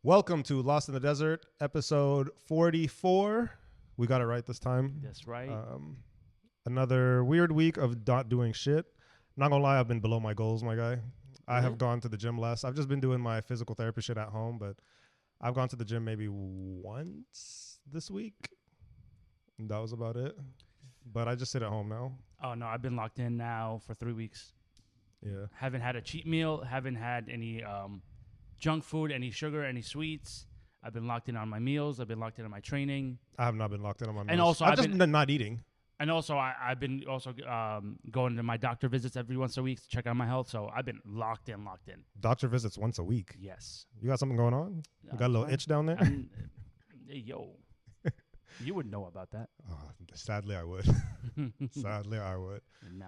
Welcome to Lost in the Desert, episode 44. We got it right this time. That's right. Another weird week of not doing shit. Not gonna lie, I've been below my goals, my guy. I have gone to the gym less. I've just been doing my physical therapy shit at home, but I've gone to the gym maybe once this week. And that was about it. But I just sit at home now. Oh, no, I've been locked in now for 3 weeks. Yeah. Haven't had a cheat meal. Haven't had any junk food, any sugar, any sweets. I've been locked in on my meals. I've been locked in on my training. I have not been locked in on my meals. And also, I've just been not eating. And also, I've been also going to my doctor visits every once a week to check on my health. So I've been locked in. Doctor visits once a week? Yes. You got something going on? You got a little itch down there? Hey, yo. You would know about that. Sadly, I would. Sadly, I would. Nah.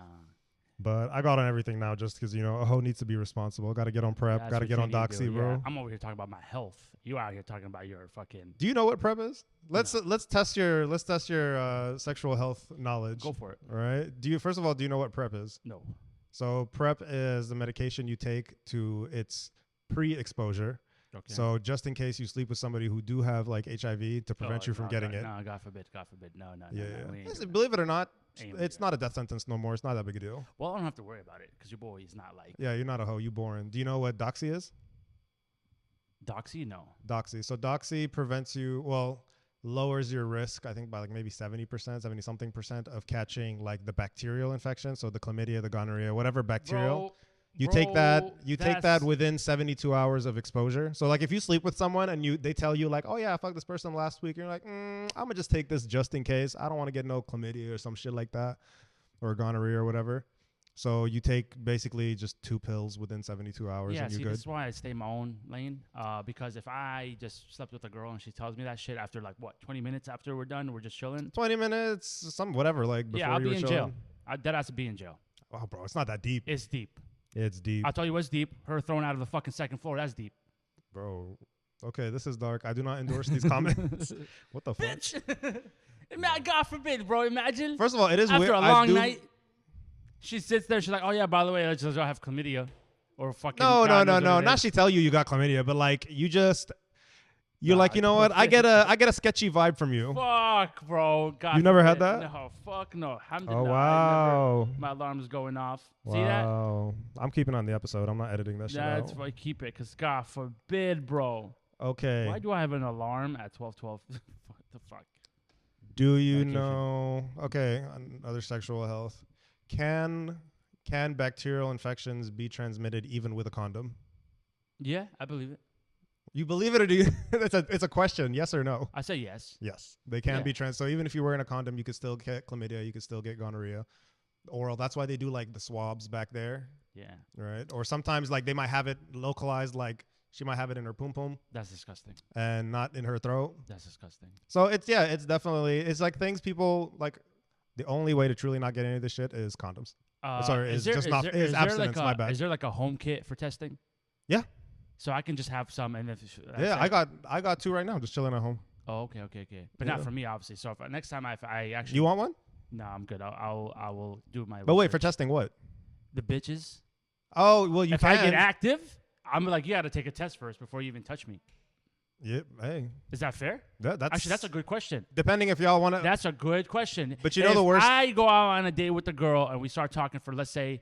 But I got on everything now just because, a hoe needs to be responsible. Got to get on prep. Got to get on Doxy, bro. Yeah. I'm over here talking about my health. You out here talking about your fucking... Do you know what prep is? Let's test your sexual health knowledge. Go for it. All right. First of all, do you know what prep is? No. So prep is the medication you take to its pre-exposure. Okay. So just in case you sleep with somebody who do have like HIV to prevent you from getting it. No, God forbid. No. Yeah. Believe it or not, it's not a death sentence no more. It's not that big a deal. Well, I don't have to worry about it because your boy is not like... Yeah, you're not a hoe. You boring. Do you know what Doxy is? Doxy? No. Doxy. So Doxy prevents you, lowers your risk, I think by like maybe 70% of catching like the bacterial infection. So the chlamydia, the gonorrhea, whatever bacterial. You take that within 72 hours of exposure. So like if you sleep with someone and they tell you like, oh yeah, I fucked this person last week. You're like, I'm going to just take this just in case. I don't want to get no chlamydia or some shit like that or gonorrhea or whatever. So you take basically just 2 pills within 72 hours and you're good. That's why I stay in my own lane. Because if I just slept with a girl and she tells me that shit after 20 minutes after we're done, we're just chilling. 20 minutes, whatever. Like before I'll be in chilling. jail. That has to be in jail. Oh, bro, it's not that deep. It's deep. It's deep. I'll tell you what's deep. Her thrown out of the fucking second floor. That's deep. Bro. Okay, this is dark. I do not endorse these comments. What the fuck? Bitch. God forbid, bro. Imagine. First of all, it is after weird. a long night. She sits there. She's like, oh, yeah, by the way, I just have chlamydia. Or fucking. No. Not she tell you got chlamydia, but like you're like, you know what? I get a sketchy vibe from you. Fuck, bro. God, you never had that? No, fuck no. Oh, wow. My alarm's going off. Wow. See that? I'm keeping on the episode. I'm not editing that shit out. That's why I keep it, because God forbid, bro. Okay. Why do I have an alarm at 12:12? What the fuck? Do you know? Okay, other sexual health. Can bacterial infections be transmitted even with a condom? Yeah, I believe it. You believe it or do you? It's a question. Yes or no? I say yes. Yes, they can be So even if you're wearing a condom, you could still get chlamydia. You could still get gonorrhea. Oral. That's why they do like the swabs back there. Yeah. Right. Or sometimes like they might have it localized. Like she might have it in her pum pum. That's disgusting. And not in her throat. That's disgusting. So it's definitely like things people like. The only way to truly not get any of this shit is condoms. Is abstinence. My bad. Is there like a home kit for testing? Yeah. So I can just have some and if I got 2 right now, just chilling at home. Oh, okay. But not for me, obviously. So if next time I actually you want one? No, I'm good. I will do my. But wait, for testing what? The bitches. Oh well, if I get active, I'm like, you got to take a test first before you even touch me. Yep. Hey. Is that fair? That's a good question. Depending if y'all want to. That's a good question. But you know the worst. I go out on a date with the girl and we start talking for let's say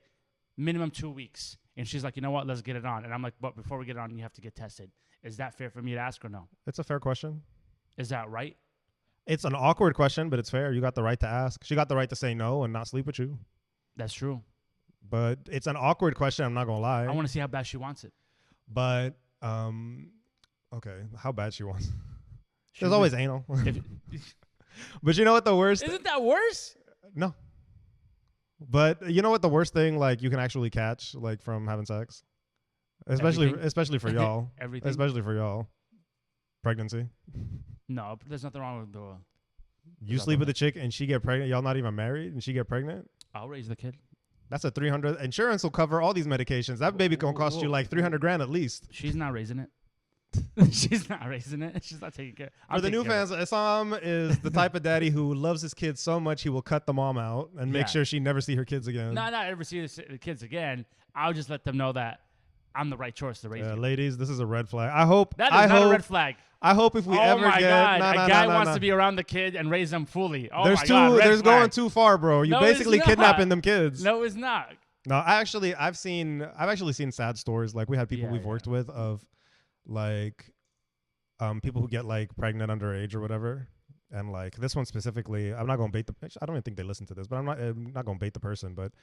minimum 2 weeks. And she's like, you know what? Let's get it on. And I'm like, but before we get it on, you have to get tested. Is that fair for me to ask or no? It's a fair question. Is that right? It's an awkward question, but it's fair. You got the right to ask. She got the right to say no and not sleep with you. That's true. But it's an awkward question. I'm not going to lie. I want to see how bad she wants it. But, okay, how bad she wants. There's always anal. But you know what the worst? Isn't that worse? No. But you know what the worst thing like you can actually catch like from having sex? Especially for y'all. Everything. Especially for y'all. Pregnancy. No, there's nothing wrong with the You sleep with a chick and she get pregnant, y'all not even married and she get pregnant? I'll raise the kid. That's a $300. Insurance will cover all these medications. That baby gonna cost you like $300,000 at least. She's not raising it. She's not raising it. She's not taking care. For the new fans, Issam is the type of daddy who loves his kids so much he will cut the mom out and make sure she never see her kids again. No, not ever see the kids again. I'll just let them know that I'm the right choice to raise you. Ladies, this is a red flag. I hope that is not a red flag. I hope if we ever my get God. A guy wants to be around the kid and raise them fully. Oh there's my God, red there's flag. going too far, bro. You're basically kidnapping them kids. No, it's not. No, I've actually seen sad stories. Like we had people we've worked with of like people who get like pregnant underage or whatever. And like this one specifically, I'm not going to bait I don't even think they listen to this, but I'm not going to bait the person. But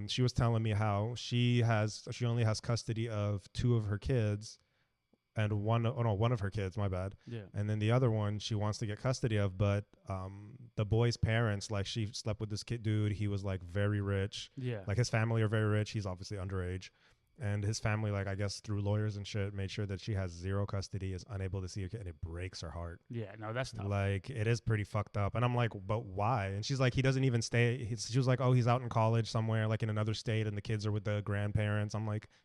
she was telling me how she only has custody of 2 of her kids, and one of her kids, my bad. Yeah. And then the other one she wants to get custody of, but the boy's parents, like she slept with this kid dude. He was like very rich. Yeah. Like his family are very rich. He's obviously underage. And his family, like I guess through lawyers and shit, made sure that she has 0 custody, is unable to see her kid, and it breaks her heart. Yeah, no, that's tough. Like it is pretty fucked up. And I'm like, but why? And she's like, he doesn't even stay. She was like, oh, he's out in college somewhere, like in another state, and the kids are with the grandparents.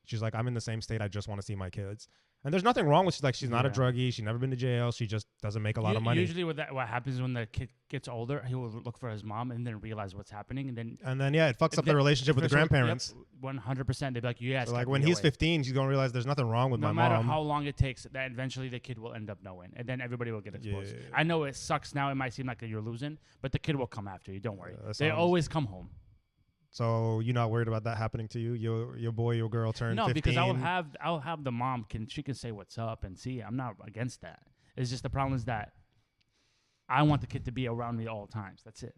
She's like, I'm in the same state. I just want to see my kids. And there's nothing wrong with. She's not a druggie. She's never been to jail. She just doesn't make a lot of money. Usually, what happens when the kid gets older, he will look for his mom and then realize what's happening, and then it fucks up the relationship with the grandparents. 100%. They'd be like, yes. So like when he's 15, she's gonna realize there's nothing wrong with my mom. No matter how long it takes, that eventually the kid will end up knowing, and then everybody will get exposed. Yeah. I know it sucks now. It might seem like you're losing, but the kid will come after you. Don't worry. They always come home. So you're not worried about that happening to you? Your boy, your girl turned 15? No, because I'll have the mom she can say what's up and see. I'm not against that. It's just the problem is that I want the kid to be around me at all times. That's it.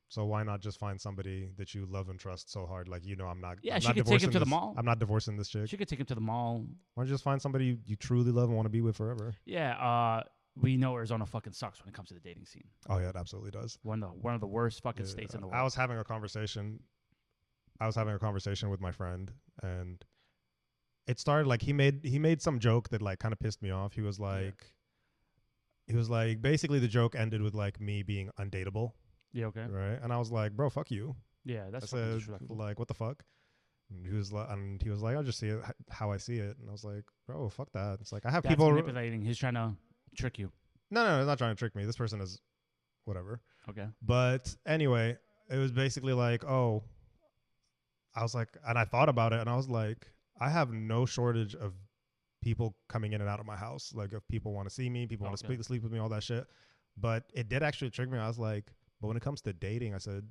So why not just find somebody that you love and trust so hard? Like, I'm not. Yeah, I'm she not could take him to the mall. I'm not divorcing this chick. She could take him to the mall. Why don't you just find somebody you truly love and want to be with forever? Yeah. We know Arizona fucking sucks when it comes to the dating scene. Oh yeah, it absolutely does. One of the worst fucking states in the world. I was having a conversation with my friend, and it started like he made some joke that like kind of pissed me off. He was like, basically the joke ended with like me being undateable. Yeah, okay. Right, and I was like, bro, fuck you. Yeah, that's I said, like, what the fuck? And he was like, I'll just see it how I see it. And I was like, bro, fuck that. It's like I have That's people manipulating. He's trying to trick you. No, he's not trying to trick me. This person is whatever. Okay. But anyway, it was basically like, oh, I was like, and I thought about it, and I was like, I have no shortage of people coming in and out of my house. Like, if people want to see me, people want to sleep with me, all that shit. But it did actually trigger me. I was like, but when it comes to dating, I said,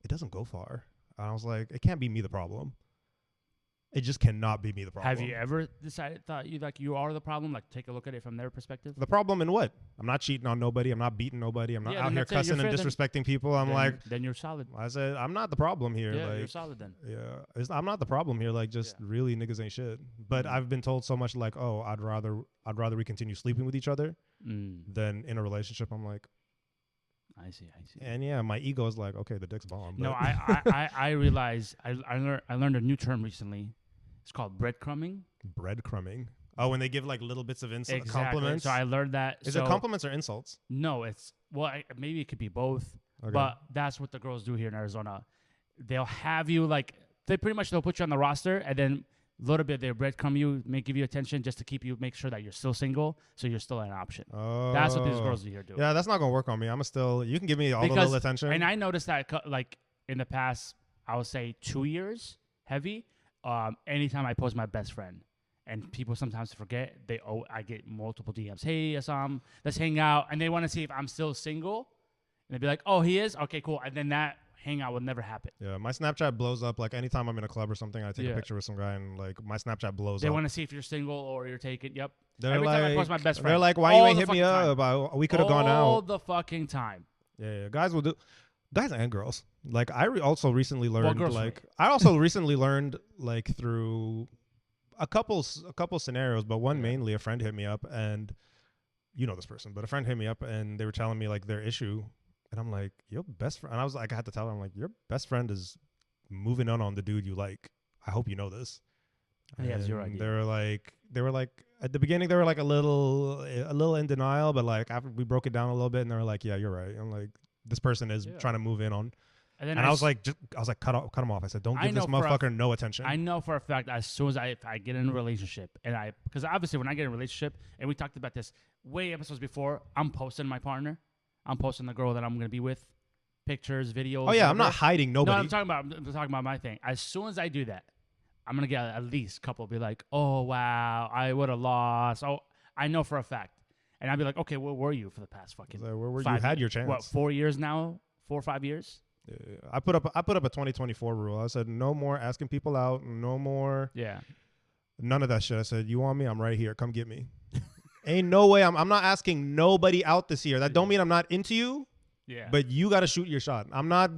it doesn't go far. And I was like, it can't be me the problem. It just cannot be me the problem. Have you ever thought you are the problem? Like, take a look at it from their perspective. The problem in what? I'm not cheating on nobody. I'm not beating nobody. I'm not out here cussing and disrespecting people. Then you're solid. I said, I'm not the problem here. Yeah, like, you're solid then. Yeah, I'm not the problem here. Like, just really niggas ain't shit. But I've been told so much like, oh, I'd rather we continue sleeping with each other than in a relationship. I'm like, I see. And yeah, my ego is like, okay, the dick's bomb. No, I realize I learned a new term recently. It's called breadcrumbing. Breadcrumbing. Oh, when they give like little bits of compliments. So I learned that. Is it compliments or insults? No, it's maybe it could be both. Okay. But that's what the girls do here in Arizona. They'll have you like they'll put you on the roster, and then a little bit they'll breadcrumb you, give you attention just to make sure that you're still single, so you're still an option. Oh, that's what these girls here do. Yeah, that's not gonna work on me. You can give me all the little attention. And I noticed that like in the past, I would say 2 years, heavy. Anytime I post my best friend, and people sometimes forget, I get multiple DMs. Hey, Issam, let's hang out, and they want to see if I'm still single, and they'd be like, oh, he is? Okay, cool. And then that hangout would never happen. Yeah, my Snapchat blows up. Like anytime I'm in a club or something, I take a picture with some guy, and like my Snapchat blows up. They want to see if you're single or you're taken. Yep. Every time I post my best friend. They're like, why you ain't hit me up? We could have gone out. All the fucking time. Yeah, guys will do. Guys and girls. Like I also recently learned like through a couple scenarios, but one mainly a friend hit me up, and you know this person, but a friend hit me up and they were telling me like their issue, and I'm like, your best friend, and I was like, I had to tell her, I'm like, your best friend is moving on the dude you like. I hope you know this. Yeah, it's your idea. They were like at the beginning they were like a little in denial, but like after we broke it down a little bit, and they were like, yeah, you're right. I'm like, this person is trying to move in on. And I was like, cut him off. I said, don't give this motherfucker no attention. I know for a fact, as soon as I get in a relationship, because obviously when I get in a relationship, and we talked about this way episodes before, I'm posting my partner, I'm posting the girl that I'm gonna be with, pictures, videos. Oh yeah, whatever. I'm not hiding nobody. No, I'm talking about my thing. As soon as I do that, I'm gonna get at least a couple be like, oh wow, I would have lost. Oh, I know for a fact. And I'd be like, okay, where were you for the past fucking Where were you? 5 Had years? your chance. What, 4 years now? 4 or 5 years? Yeah, I put up a 2024 rule. I said no more asking people out, no more. Yeah. None of that shit. I said, you want me? I'm right here. Come get me. Ain't no way. I'm not asking nobody out this year. That don't mean I'm not into you. Yeah. But you got to shoot your shot. I'm not.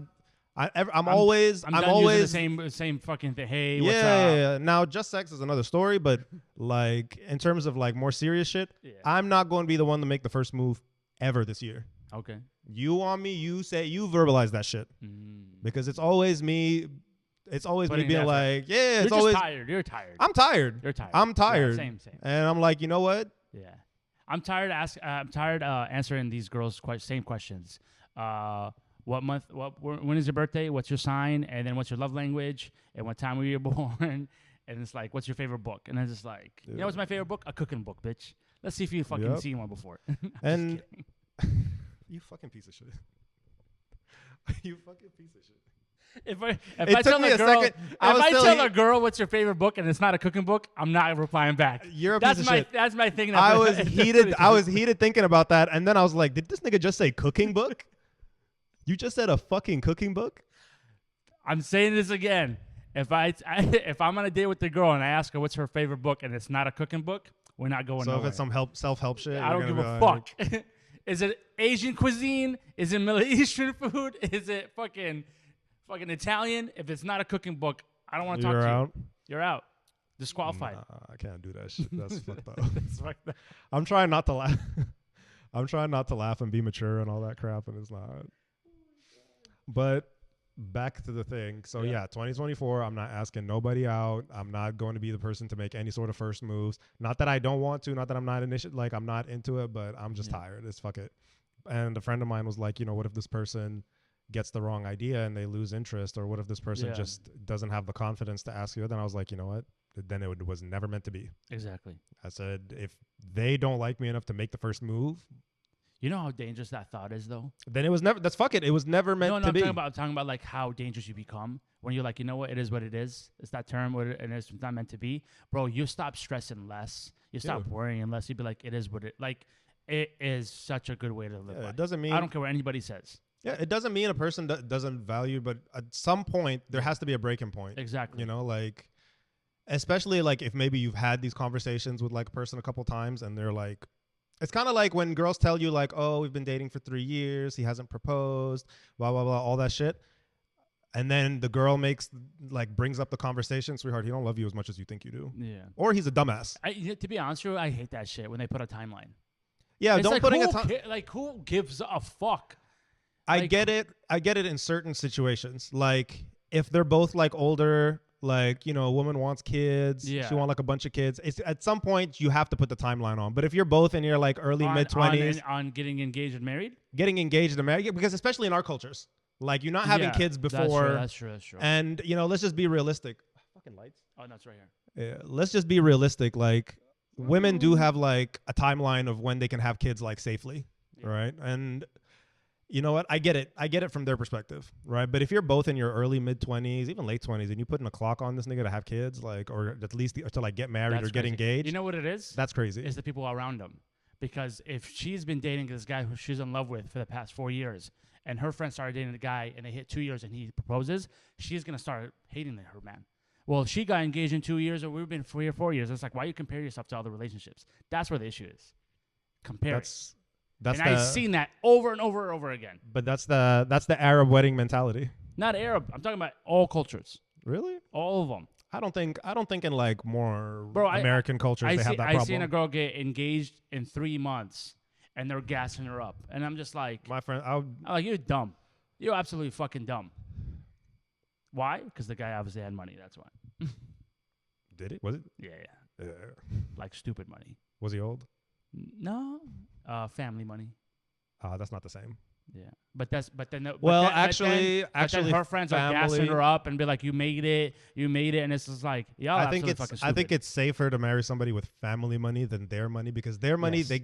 I'm always always the same fucking thing. Hey, yeah, what's up? yeah. Now, just sex is another story. But like in terms of like more serious shit, I'm not going to be the one to make the first move ever this year. Okay. You want me? You verbalize that shit because it's always me. It's always me being like, yeah, it's always tired. You're tired. I'm tired. You're tired. I'm tired. Yeah, same. And I'm like, you know what? Yeah, I'm tired. Answering these girls' same questions. What month? When is your birthday? What's your sign? And then what's your love language? And what time were you born? And it's like, what's your favorite book? And then it's just like, you know what's my favorite book? A cooking book, bitch. Let's see if you fucking seen one before. And you fucking piece of shit. You fucking piece of shit. If I tell a girl what's your favorite book and it's not a cooking book, I'm not replying back. You're a piece of shit. That's my thing. I was heated. I was heated thinking about that, and then I was like, did this nigga just say cooking book? You just said a fucking cooking book? I'm saying this again. If I'm on a date with the girl and I ask her what's her favorite book and it's not a cooking book, we're not going nowhere. So if it's some self-help shit, I don't give a fuck. Is it Asian cuisine? Is it Middle Eastern food? Is it fucking Italian? If it's not a cooking book, I don't want to talk to you. You're out. Disqualified. Nah, I can't do that shit. That's fucked up. That's fucked up. I'm trying not to laugh. I'm trying not to laugh and be mature and all that crap, and it's not. But back to the thing. So yeah, 2024, I'm not asking nobody out. I'm not going to be the person to make any sort of first moves. Not that I don't want to, not that I'm not I'm not into it, but I'm just tired. It's fuck it. And a friend of mine was like, you know, what if this person gets the wrong idea and they lose interest, or what if this person just doesn't have the confidence to ask you? Then I was like, you know what? Then it was never meant to be. Exactly. I said, if they don't like me enough to make the first move, you know how dangerous that thought is, though? Then it was never, that's fuck it. It was never meant to be. I'm talking about like how dangerous you become when you're like, you know what? It is what it is. It's that term, and it's not meant to be. Bro, you stop stressing less. You stop worrying less. You be like, it is what it, like, it is such a good way to live life. It doesn't mean, I don't care what anybody says. Yeah, it doesn't mean a person doesn't value, but at some point, there has to be a breaking point. Exactly. You know, like, especially like if maybe you've had these conversations with like a person a couple times and they're like, it's kind of like when girls tell you like, oh, we've been dating for 3 years, he hasn't proposed, blah, blah, blah, all that shit. And then the girl brings up the conversation, sweetheart, he don't love you as much as you think you do. Yeah. Or he's a dumbass. To be honest with you, I hate that shit when they put a timeline. Yeah, it's don't like, putting a time. Like, who gives a fuck? I get it. I get it in certain situations. Like if they're both like older, like, you know, a woman wants kids. Yeah. She wants like a bunch of kids. It's at some point you have to put the timeline on. But if you're both in your like early mid-20s. On getting engaged and married? Getting engaged and married. Because especially in our cultures. Like you're not having kids before. That's true. And, you know, let's just be realistic. Fucking lights. Oh, that's right here. Yeah. Let's just be realistic. Like women do have like a timeline of when they can have kids like safely. Yeah. Right. And you know what? I get it. I get it from their perspective, right? But if you're both in your early mid-20s, even late 20s, and you putting a clock on this nigga to have kids, like, or at least to like get married or get engaged, you know what it is? That's crazy. It's the people around him. Because if she's been dating this guy who she's in love with for the past 4 years, and her friend started dating the guy, and they hit 2 years, and he proposes, she's gonna start hating her man. Well, she got engaged in 2 years, or we've been 3 or 4 years. It's like, why you compare yourself to other relationships? That's where the issue is. Comparing. I've seen that over and over and over again. But that's the Arab wedding mentality. Not Arab. I'm talking about all cultures. Really? All of them. I don't think in like more American cultures they have that problem. I've seen a girl get engaged in 3 months, and they're gassing her up, and I'm just like, my friend, I'm like, you're dumb. You're absolutely fucking dumb. Why? Because the guy obviously had money. That's why. Did it? Was it? Yeah. Like stupid money. Was he old? No. Family money. That's not the same. Yeah, but then Well, but then actually, her friends are gassing family. her up and be like, you made it, and it's just like, y'all absolutely fucking stupid. I think it's safer to marry somebody with family money than their money, because their money Yes.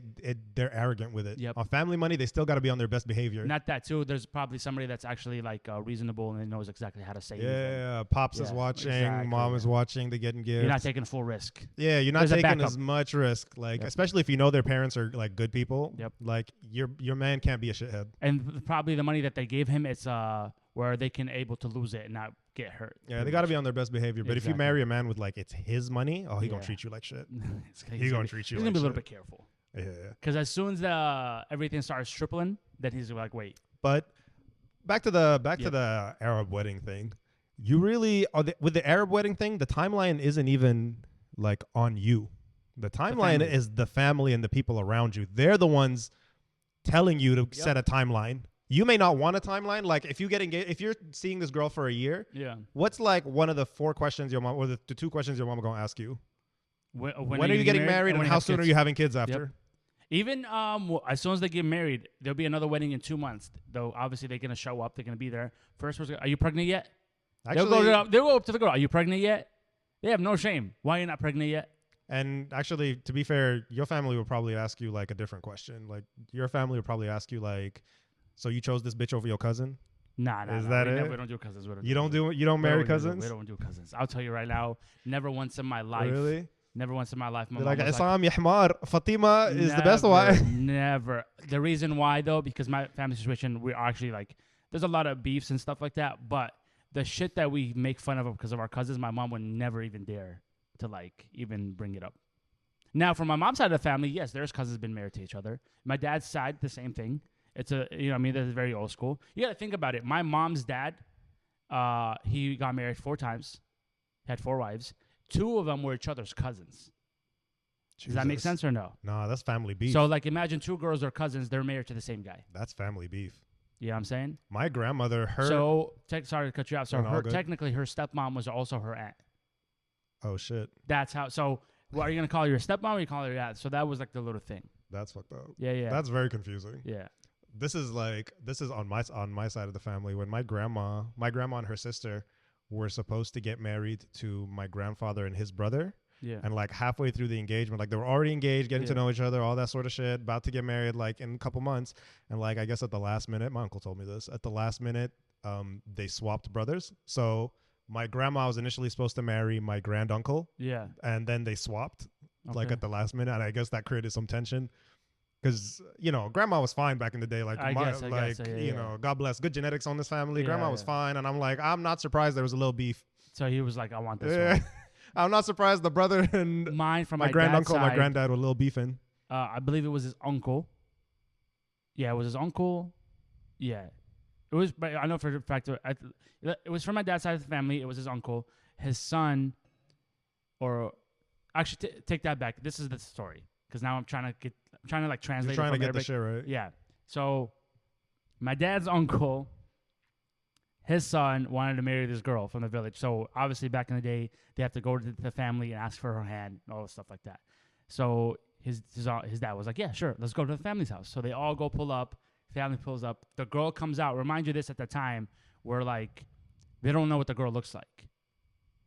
they're arrogant with it. Yep. On family money, they still got to be on their best behavior. Not that too. There's probably somebody that's actually like reasonable and knows exactly how to save. Yeah, pops is Yeah, watching, exactly, mom is yeah. watching, they getting gifts. You're not taking full risk. Yeah, you're not There's a taking backup. as much risk, like Yep. especially if you know their parents are like good people. Yep. Like your man can't be a shithead. And probably the money that they gave him, it's where they can able to lose it and not get hurt. Yeah, they got to be on their best behavior. But if you Exactly. marry a man with like it's his money, he Yeah. gonna treat you like shit. He's gonna treat you He's like gonna be a little shit. bit careful. Yeah. Because as soon as everything starts tripling, then he's like, wait. But back to the Yep. Arab wedding thing. You really with the Arab wedding thing, the timeline isn't even like on you. The timeline family. is the family and the people around you. They're the ones telling you to set a timeline. You may not want a timeline. Like if you get engaged, if you're seeing this girl for a year, Yeah. what's like one of the 4 questions your mom, or the 2 questions your mom gonna ask you? When Are you getting married, and when how have soon are kids? you having kids after? Even as soon as they get married, there'll be another wedding in 2 months. Though obviously they're gonna show up, they're gonna be there. First person, are you pregnant yet? Actually, they'll go up to the girl. Are you pregnant yet? They have no shame. Why are you not pregnant yet? and actually, to be fair, your family will probably ask you like a different question. Like your family will probably ask you like, so you chose this bitch over your cousin? Nah. Is that we it? We don't do cousins. You don't marry cousins? We don't do cousins. I'll tell you right now. Never once in my life. Really? Never once in my life. My They're mom like was Issam ya hmar, Fatima is the best never, one. Never. The reason why though, because my family situation, we're actually like, there's a lot of beefs and stuff like that. But the shit that we make fun of because of our cousins, my mom would never even dare to like even bring it up. Now, from my mom's side of the family, yes, there's cousins been married to each other. My dad's side, the same thing. It's this is very old school. You got to think about it. My mom's dad, he got married 4 times, had 4 wives. 2 of them were each other's cousins. Does that make Jesus. sense or no? Nah, that's family beef. So, like, imagine 2 girls are cousins. They're married to the same guy. That's family beef. You know what I'm saying? My grandmother, Sorry to cut you off. So, No, all good. technically, her stepmom was also her aunt. Oh shit, That's how. So, what are you gonna call her, your stepmom, or you call her your aunt? So that was like the little thing. that's fucked up. Yeah. That's very confusing. Yeah. This is on my side of the family. When my grandma and her sister were supposed to get married to my grandfather and his brother. Yeah. And like halfway through the engagement, like they were already engaged, getting to know each other, all that sort of shit, about to get married like in a couple months. And like, I guess at the last minute, my uncle told me this, at the last minute, they swapped brothers. So my grandma was initially supposed to marry my granduncle. Yeah. And then they swapped like Okay. at the last minute. And I guess that created some tension. Because, grandma was fine back in the day. Like, I guess, yeah. God bless, good genetics on this family. Yeah, Grandma was fine. And I'm like, I'm not surprised there was a little beef. So he was like, I want this Yeah. one. I'm not surprised the brother and Mine from my my granduncle and dad's my side, granddad were a little beefing. I believe it was his uncle. Yeah, it was his uncle. Yeah. It was, but I know for a fact, it was from my dad's side of the family. It was his uncle. His son, or actually, take that back. This is the story. Because now I'm trying to like translate You're trying it to from get the Arabic. shit right. Yeah. So, my dad's uncle, his son wanted to marry this girl from the village. So, obviously, back in the day, they have to go to the family and ask for her hand and all this stuff like that. So, his dad was like, yeah, sure, let's go to the family's house. So, they all go pull up. Family pulls up. The girl comes out. Remind you this at the time where, like, they don't know what the girl looks like.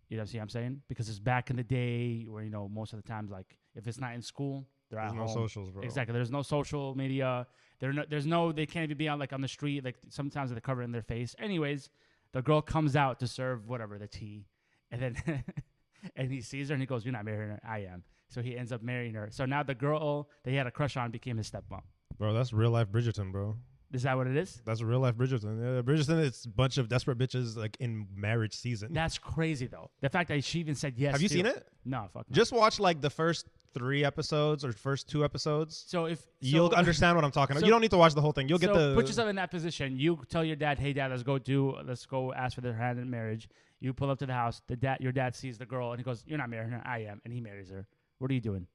You know what I'm saying? Because it's back in the day where, most of the times, like, if it's not in school, they're at There's home. no socials, bro. Exactly. There's no social media. They can't even be on like on the street. Like sometimes they're covering their face. Anyways, the girl comes out to serve whatever, the tea. And then and he sees her and he goes, "You're not marrying her. I am." So he ends up marrying her. So now the girl that he had a crush on became his stepmom. Bro, that's real life Bridgerton, bro. Is that what it is? That's real life Bridgerton. Yeah, Bridgerton, it's a bunch of desperate bitches like in marriage season. That's crazy though. The fact that she even said yes. Have you to seen it? No, fuck no. Just watch like the first 3 episodes or first 2 episodes. So You'll understand what I'm talking about. You don't need to watch the whole thing. You'll get the. Put yourself in that position. You tell your dad, "Hey, dad, let's go ask for their hand in marriage." You pull up to the house. Your dad sees the girl and he goes, "You're not marrying her. I am," and he marries her. What are you doing?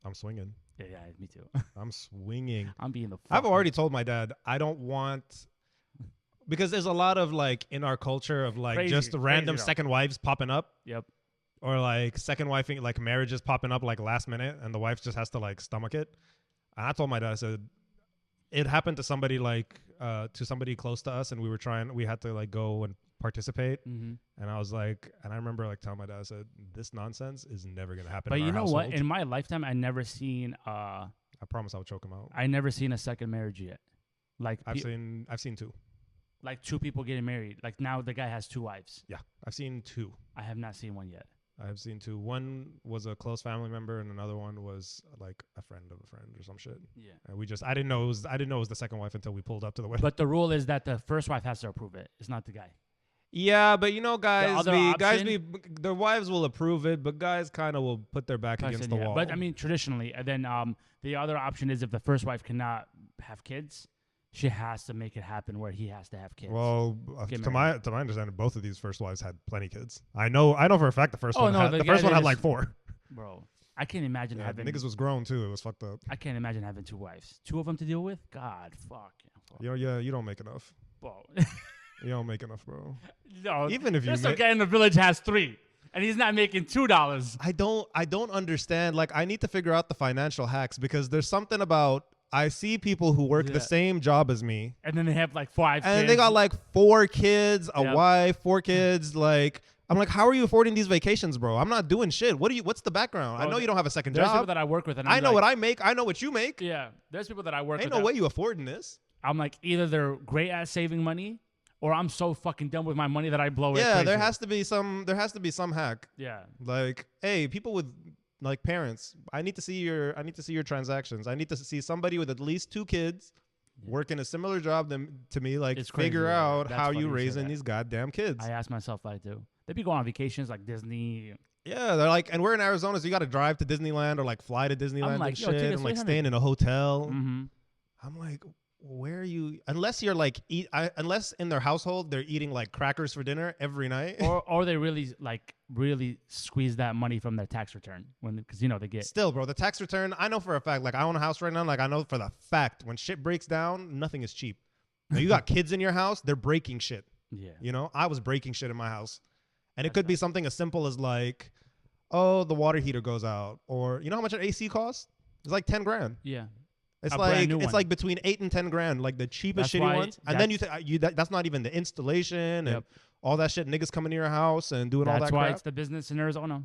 I'm swinging. Yeah, me too. I'm swinging. I'm being the. I've already told my dad I don't want, because there's a lot of like in our culture of like Crazy, just random though. second wives popping up. Yep. Or like second wifing, like marriages popping up like last minute and the wife just has to like stomach it. And I told my dad, I said, it happened to somebody close to us, and we had to like go and participate. And I was like, and I remember like telling my dad, I said, this nonsense is never going to happen. But in you our know household. what? In my lifetime, I never seen I promise I'll choke him out. I never seen a second marriage yet. Like I've seen 2. Like 2 people getting married. Like now the guy has 2 wives. Yeah, I've seen 2. I have not seen one yet. I have seen 2. One was a close family member, and another one was like a friend of a friend or some shit. Yeah. And I didn't know it was the second wife until we pulled up to the wedding. But the rule is that the first wife has to approve it. It's not the guy. Yeah, but you know, their wives will approve it, but guys kind of will put their back against the wall. But I mean, traditionally, and then the other option is if the first wife cannot have kids, she has to make it happen where he has to have kids. Well, to my understanding, both of these first wives had plenty kids. I know for a fact the first one had like 4. Bro, I can't imagine having niggas was grown too. It was fucked up. I can't imagine having 2 wives, 2 of them to deal with. God, fuck. You don't make enough. Bro. You don't make enough, bro. No, even if this guy in the village has 3, and he's not making $2. I don't understand. Like, I need to figure out the financial hacks, because there's something about, I see people who work the same job as me, and then they have like 5 kids. And they got like 4 kids, a wife, 4 kids. Like, I'm like, how are you affording these vacations, bro? I'm not doing shit. What's the background? Bro, I know you don't have a second there's job. There's people that I work with, and I know what I make. I know what you make. Yeah, there's people that I work with. Ain't no way you affording this. I'm like, either they're great at saving money, or I'm so fucking done with my money that I blow it. Yeah, there has to be some hack. Yeah. Like, hey, people with like parents, I need to see your transactions. I need to see somebody with at least 2 kids working a similar job to me, like figure out how you raising these goddamn kids. I ask myself that too. They be going on vacations like Disney. Yeah, they're like, and we're in Arizona, so you got to drive to Disneyland or like fly to Disneyland and shit, and like staying in a hotel. I'm like, where are you? Unless you're like unless in their household they're eating like crackers for dinner every night, or they really squeeze that money from their tax return because they get still, bro. The tax return, I know for a fact. Like, I own a house right now. Like, I know for the fact when shit breaks down, nothing is cheap. Now, you got kids in your house, they're breaking shit. Yeah, I was breaking shit in my house, and it could be something as simple as like, oh, the water heater goes out, or you know how much an AC costs? It's like 10 grand. Yeah. It's like between 8 and 10 grand, like the cheapest shitty ones. And then that's not even the installation and all that shit. Niggas coming to your house and doing all that crap. That's why it's the business in Arizona.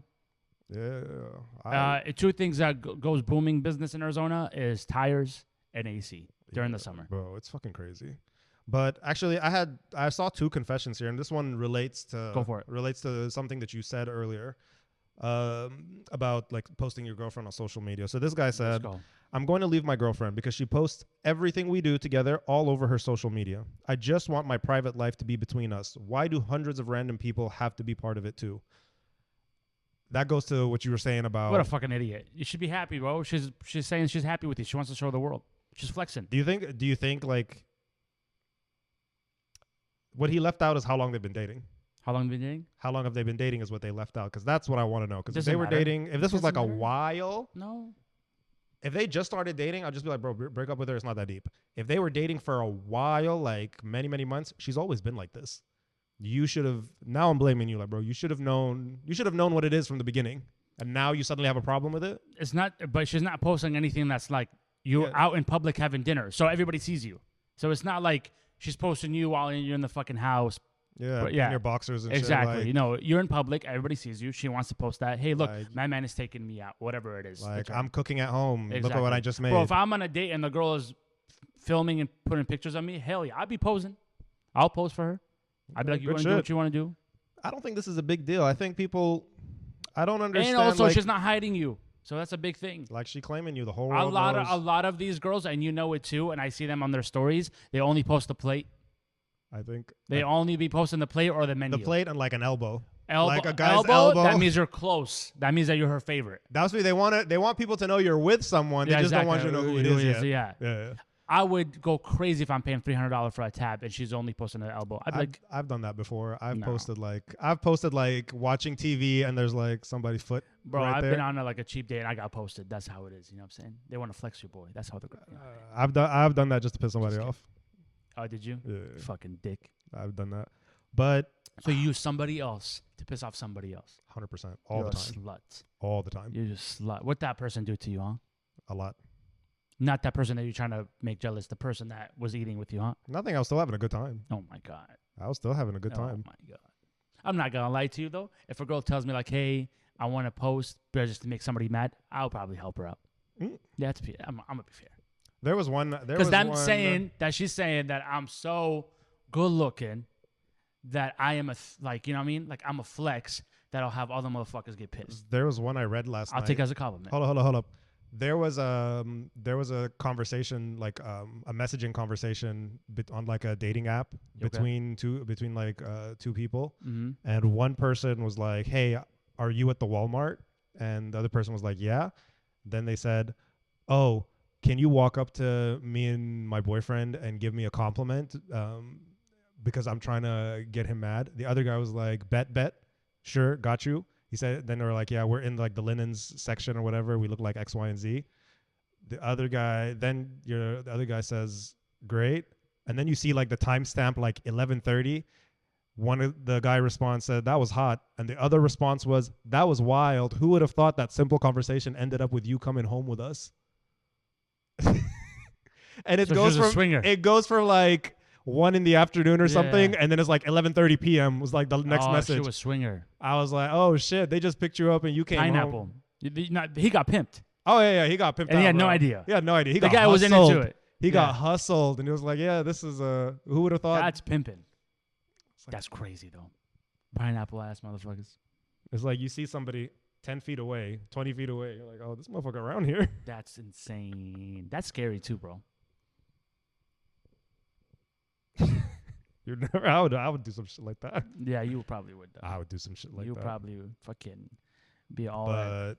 Yeah. 2 things that goes booming business in Arizona is tires and AC during the summer. Bro, it's fucking crazy. But actually, I saw 2 confessions here, and this one relates to something that you said earlier about like posting your girlfriend on social media. So this guy said, I'm going to leave my girlfriend because she posts everything we do together all over her social media. I just want my private life to be between us. Why do hundreds of random people have to be part of it too? That goes to what you were saying about... What a fucking idiot. You should be happy, bro. She's saying she's happy with you. She wants to show the world. She's flexing. Do you think like... What he left out is how long they've been dating. How long have they been dating? How long have they been dating is what they left out, because that's what I want to know. Because if they were dating... If this was like a while... No. If they just started dating, I'd just be like, bro, break up with her. It's not that deep. If they were dating for a while, like many, many months, she's always been like this. You should have. Now I'm blaming you, like, bro. You should have known. You should have known what it is from the beginning, and now you suddenly have a problem with it. It's not. But she's not posting anything that's like you're out in public having dinner, so everybody sees you. So it's not like she's posting you while you're in the fucking house. Yeah, in your boxers and exactly. shit. Like, you're in public. Everybody sees you. She wants to post that. Hey, look, my man is taking me out. Whatever it is. Like, I'm cooking at home. Exactly. Look at what I just made. Bro, if I'm on a date and the girl is filming and putting pictures of me, hell yeah, I'd be posing. I'll pose for her. I'd be like, you want to do what you want to do? I don't think this is a big deal. I think people... I don't understand. And also, she's not hiding you. So that's a big thing. Like, she claiming you the whole world knows. A lot of these girls, and you know it too, and I see them on their stories, they only post the plate. I think they only be posting the plate or the menu. The plate and like an elbow. Like a guy's elbow. That means you're close. That means that you're her favorite. That's what they want. They want people to know you're with someone. They just don't want you to know who it is. Yeah. I would go crazy if I'm paying $300 for a tab and she's only posting the elbow. I've done that before. I've posted like watching TV and there's like somebody's foot. Bro, right I've there. been on like a cheap date and I got posted. That's how it is. You know what I'm saying? They want to flex your boy. That's how they're. I've done that just to piss somebody off. Oh, did you? Yeah. Fucking dick. I've done that. But so you use somebody else to piss off somebody else. 100%. All the time. You're a slut. All the time. You're just slut. What that person do to you, huh? A lot. Not that person that you're trying to make jealous. The person that was eating with you, huh? Nothing. I was still having a good time. Oh my god. I was still having a good time. Oh my god. I'm not gonna lie to you though. If a girl tells me like, "Hey, I want to post, but just to make somebody mad," I'll probably help her out. Yeah, I'm gonna be fair. There was one. Because I'm saying that she's saying that I'm so good looking that I am like, you know what I mean? Like I'm a flex that'll have all the motherfuckers get pissed. There was one I read last night. I'll take it as a compliment. Hold up. There was a conversation, like a messaging conversation on like a dating app between two people, and one person was like, "Hey, are you at the Walmart?" And the other person was like, "Yeah." Then they said, "Oh, can you walk up to me and my boyfriend and give me a compliment? Because I'm trying to get him mad." The other guy was like, bet, sure, got you. He said, then they were like, "Yeah, we're in like the linens section or whatever. We look like X, Y, and Z." The other guy says, "Great." And then you see like the timestamp, like 11:30. One of the guy response said, "That was hot." And the other response was, "That was wild. Who would have thought that simple conversation ended up with you coming home with us?" And it goes from like 1 p.m. or something, and then it's like 11:30 p.m. was like the next message. She was swinger. I was like, "Oh shit, they just picked you up and you came Pineapple. home." He got pimped. Oh yeah, he got pimped. And out, he had bro. no idea. He had no idea. The guy wasn't into it. He got hustled, and he was like, "Yeah, this is who would have thought?" That's pimping. That's crazy though. Pineapple ass motherfuckers. It's like you see somebody 10 feet away, 20 feet away. You're like, "Oh, this motherfucker around here." That's insane. That's scary too, bro. You're never. I would do some shit like that. Yeah, you probably would. Though. I would do some shit like that. You probably would fucking be all. But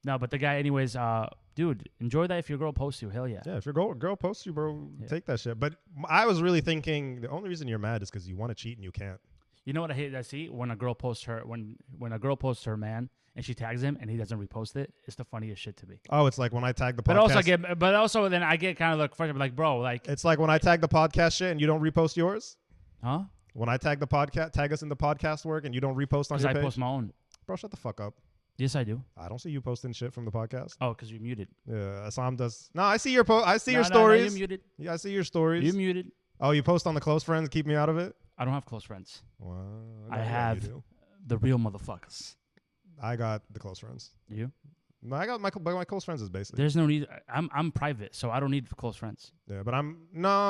no, but the guy, anyways. Dude, enjoy that if your girl posts you. Hell yeah. Yeah, if your girl posts you, bro, take that shit. But I was really thinking the only reason you're mad is because you want to cheat and you can't. You know what I hate? I see when a girl posts her when a girl posts her man and she tags him and he doesn't repost it. It's the funniest shit to me. Oh, it's like when I tag the podcast. But also then I get kind of like frustrated, like, bro, like it's like when I tag the podcast shit and you don't repost yours. Huh? When I tag the podcast, tag us in the podcast work and you don't repost on your page. I post my own. Bro, shut the fuck up. Yes, I do. I don't see you posting shit from the podcast. Oh, because you're muted. Yeah, Issam does. No, I see your I see your stories. No, you're muted. Yeah, I see your stories. You're muted. Oh, you post on the close friends, keep me out of it? I don't have close friends. Well, I have the real motherfuckers. I got the close friends. You? No, I got my close friends is basic. There's no need. I'm private, so I don't need close friends. Yeah, but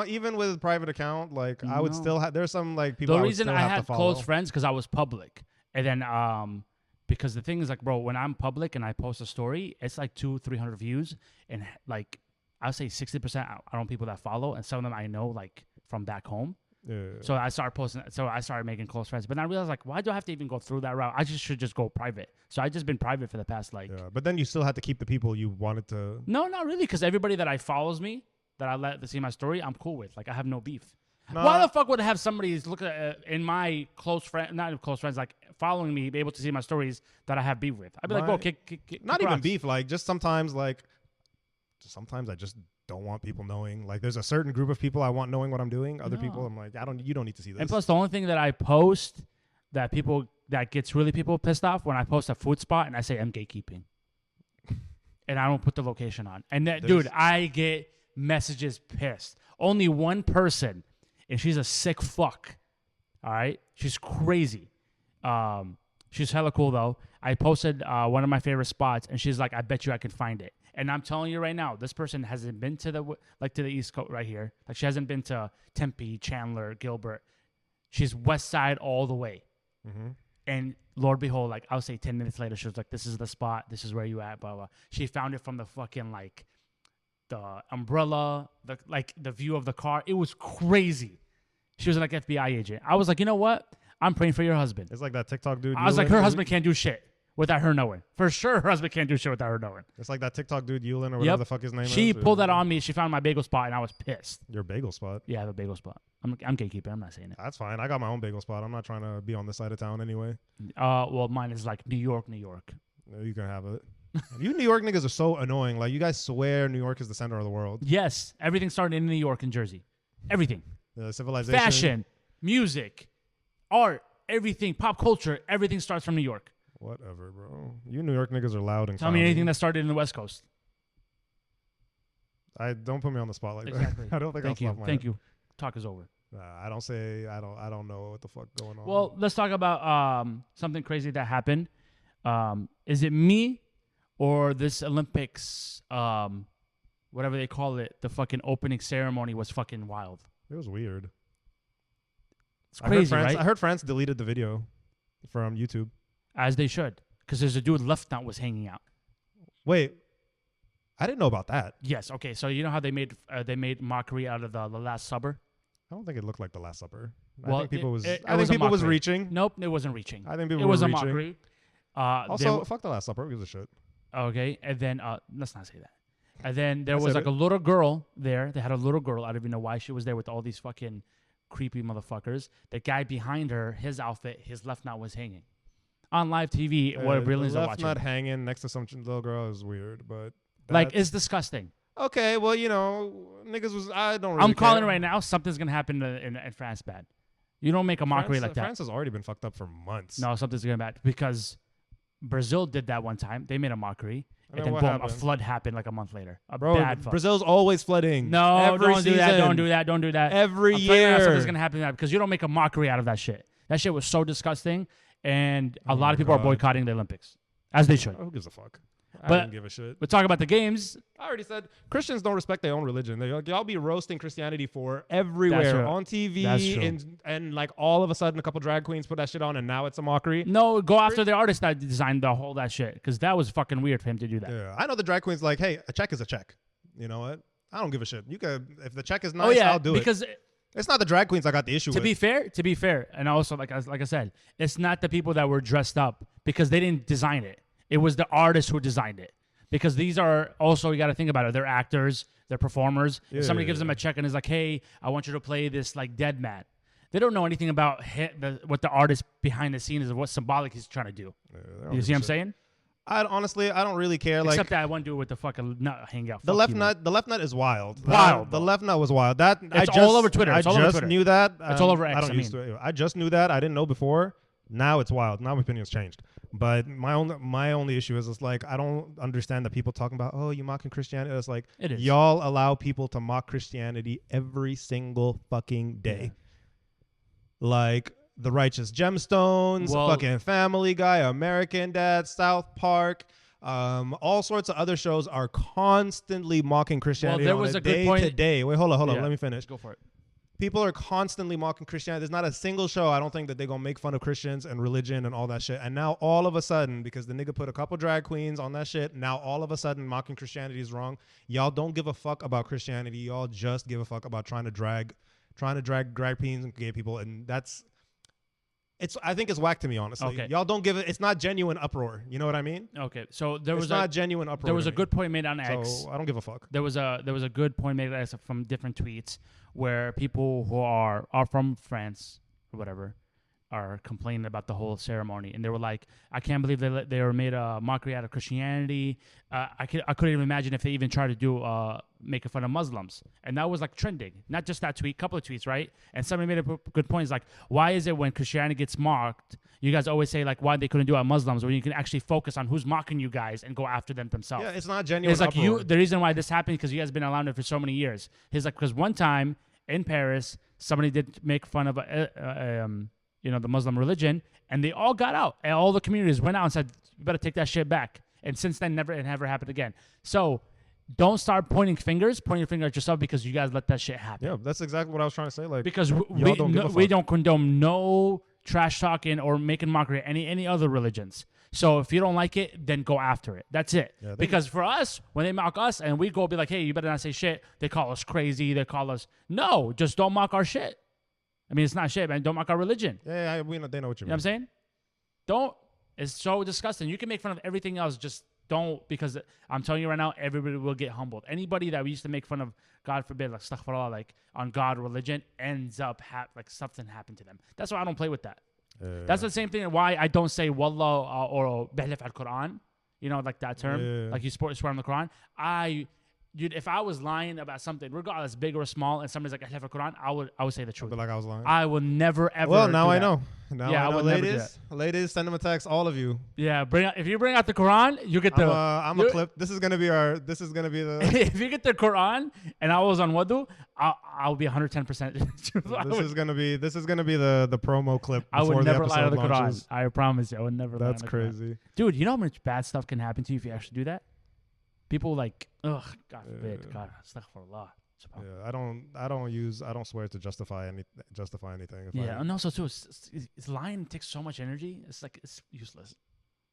even with a private account, like I would still have. There's some like people. The reason I had close friends because I was public, and then because the thing is like, bro, when I'm public and I post a story, it's like 200-300 views, and like I'll say 60% I don't people that follow, and some of them I know like from back home. Yeah. So I started posting. So I started making close friends. But then I realized, like, why do I have to even go through that route? I should just go private. So I just been private for the past like. Yeah, but then you still had to keep the people you wanted to. No, not really, because everybody that follows me, that I let to see my story, I'm cool with. Like I have no beef. Why the fuck would I have somebody look at in my close friend, not close friends, like following me, be able to see my stories that I have beef with? I'd be like, bro, not even beef. Like just sometimes, sometimes I just don't want people knowing. Like there's a certain group of people I want knowing what I'm doing. Other people, I'm like, you don't need to see this. And plus, the only thing that I post that gets really people pissed off when I post a food spot and I say I'm gatekeeping, and I don't put the location on. And dude, I get messages pissed. Only one person, and she's a sick fuck. All right, she's crazy. She's hella cool though. I posted one of my favorite spots, and she's like, "I bet you I can find it." And I'm telling you right now, this person hasn't been to the East Coast right here. Like she hasn't been to Tempe, Chandler, Gilbert. She's West Side all the way. Mm-hmm. And Lord behold, like I'll say 10 minutes later, she was like, "This is the spot. This is where you at." Blah blah. She found it from the fucking like the umbrella, the view of the car. It was crazy. She was like FBI agent. I was like, you know what? I'm praying for your husband. It's like that TikTok dude. I was like, her husband can't do shit without her knowing. For sure, her husband can't do shit without her knowing. It's like that TikTok dude, Yulin, or whatever the fuck his name is. She pulled that on me. She found my bagel spot, and I was pissed. Your bagel spot? Yeah, I have a bagel spot. I'm gatekeeping. I'm not saying it. That's fine. I got my own bagel spot. I'm not trying to be on this side of town anyway. Well, mine is like New York. No, you can have it. You New York niggas are so annoying. Like, you guys swear New York is the center of the world. Yes. Everything started in New York and Jersey. Everything. Civilization. Fashion, music, art, everything, pop culture, everything starts from New York. Whatever, bro. You New York niggas are loud and Tell me anything that started in the West Coast. I don't put me on the spot like Exactly. that. I don't think Thank I'll you. slap my Thank head. you. Talk is over. I don't know what the fuck going on. Well, let's talk about something crazy that happened. Is it me or this Olympics, whatever they call it, the fucking opening ceremony was fucking wild. It was weird. It's crazy, right? I heard France deleted the video from YouTube. As they should, because there's a dude left nut was hanging out. Wait, I didn't know about that. Yes. Okay. So you know how they made mockery out of the Last Supper? I don't think it looked like the Last Supper. Well, I think people it I was think a people was mockery. reaching. Nope, it wasn't reaching. I think people It were was a reaching. mockery. Also, fuck the Last Supper. Who gives a shit? Okay, and then let's not say that. And then there I was said like a little girl there. They had a little girl. I don't even know why she was there with all these fucking creepy motherfuckers. The guy behind her, his outfit, his left nut was hanging on live TV. What brilliance the are left watching? nut hanging next to some little girl is weird, but Like, it's disgusting. okay. Well, niggas was. I don't. Really I'm calling care. right now. Something's gonna happen in France bad. You don't make a mockery like that. France has already been fucked up for months. No, something's gonna bad because Brazil did that one time. They made a mockery, and then what boom, happened? a flood happened like a month later. Bro, Bad flood. Brazil's always flooding. No, every don't do that. season. Don't do that. Don't do that. Every I'm telling you now, year. something's gonna happen to that because you don't make a mockery out of that shit. That shit was so disgusting, and a Oh lot my of people are God. boycotting the Olympics, as they should. Who gives a fuck? I But- don't give a shit. We're talking about the games. I already said Christians don't respect their own religion. They're like, y'all be roasting Christianity for everywhere true. on That's TV, true. and like all of a sudden a couple drag queens put that shit on, and now it's a mockery. No, go after the artist that designed the whole that shit because that was fucking weird for him to do that. Yeah, I know the drag queens like, hey, a check is a check. You know what? I don't give a shit. You could if the check is nice, Oh yeah, I'll do because it. It's not the drag queens I got the issue to with. be fair, and also like I said, it's not the people that were dressed up because they didn't design it. It was the artist who designed it. Because these are also, you got to think about it. They're actors, they're performers. Yeah, if somebody yeah, gives them a check and is like, "Hey, I want you to play this like dead man," they don't know anything about what the artist behind the scene is, what symbolic he's trying to do. Yeah, they don't You give see a what I'm shit. saying? Honestly, I don't really care. Except Like that I want to do it with the fucking nut hang out. the Fuck left you, man. nut, the left nut is wild. Wild, The bro. left nut was wild. That It's all over Twitter. It's I all over just Twitter. knew that. It's all over X, I don't I used mean. to. I just knew that. I didn't know before. Now it's wild. Now my opinion's changed. But my only issue is it's like I don't understand that people talking about, oh, you mocking Christianity. It's like It is. y'all allow people to mock Christianity every single fucking day. Like the Righteous Gemstones, Well- fucking Family Guy, American Dad, South Park. All sorts of other shows are constantly mocking Christianity. there on was a a good day point- to day. Wait, hold on. Yeah. Let me finish. Go for it. People are constantly mocking Christianity. There's not a single show I don't think that they're gonna make fun of Christians and religion and all that shit. And now all of a sudden, because the nigga put a couple drag queens on that shit, now all of a sudden mocking Christianity is wrong. Y'all don't give a fuck about Christianity. Y'all just give a fuck about trying to drag drag queens and gay people, and I think it's whack to me, honestly. Okay. Y'all don't give it. It's not genuine uproar. You know what I mean? Okay, so there It's was not genuine uproar. there was to a me. good point made on X. So I don't give a fuck. There was a good point made from different tweets where people who are from France or whatever are complaining about the whole ceremony, and they were like, "I can't believe they were made a mockery out of Christianity." I couldn't even imagine if they even tried to do making fun of Muslims, and that was like trending. Not just that tweet, couple of tweets, right? And somebody made a good point. It's like, why is it when Christianity gets mocked, you guys always say like why they couldn't do it on Muslims, when you can actually focus on who's mocking you guys and go after them themselves? Yeah, it's not genuine. It's like uproar. the reason why this happened because you guys been allowing it for so many years. He's like, because one time in Paris, somebody did make fun of the Muslim religion, and they all got out, and all the communities went out and said, "You better take that shit back." And since then, it never happened again. So don't start pointing your finger at yourself because you guys let that shit happen. Yeah, that's exactly what I was trying to say. Like, Because y'all don't give a we fuck. don't condone no trash talking or making mockery of any other religions. So if you don't like it, then go after it. That's it. Yeah, because for us, when they mock us and we go be like, "Hey, you better not say shit," they call us crazy. They call us no, just don't mock our shit. I mean, it's not shit, man. Don't mock our religion. yeah, we know, they know what you You know mean. what I'm saying? Don't. It's so disgusting. You can make fun of everything else. Just don't, because I'm telling you right now, everybody will get humbled. Anybody that we used to make fun of, God forbid, like astaghfirullah, like on God religion, ends up like something happened to them. That's why I don't play with that. That's the same thing why I don't say wallah or behlif al Quran. You know, like that term, Yeah. like you swear on the Quran. I Dude, if I was lying about something, regardless, big or small, and somebody's like, I have a Quran, I would say the truth. But like I was lying. I will never ever. Well, now do I that. know. Now Yeah, I I know. would never do Ladies, send them a text. All of you. Yeah, if you bring out the Quran, you get the. I'm a clip. This is gonna be the. If you get the Quran and I was on wudu, I'll be 110%. This is gonna be the promo clip. I would before never the lie to the episode Quran. launches. I promise you, I would never. That's lie to the Quran. crazy. Dude. You know how much bad stuff can happen to you if you actually do that? People like, ugh, God forbid, God, astaghfirullah. Yeah, I don't swear to justify anything. Yeah, and also too, it's lying takes so much energy. It's like it's useless.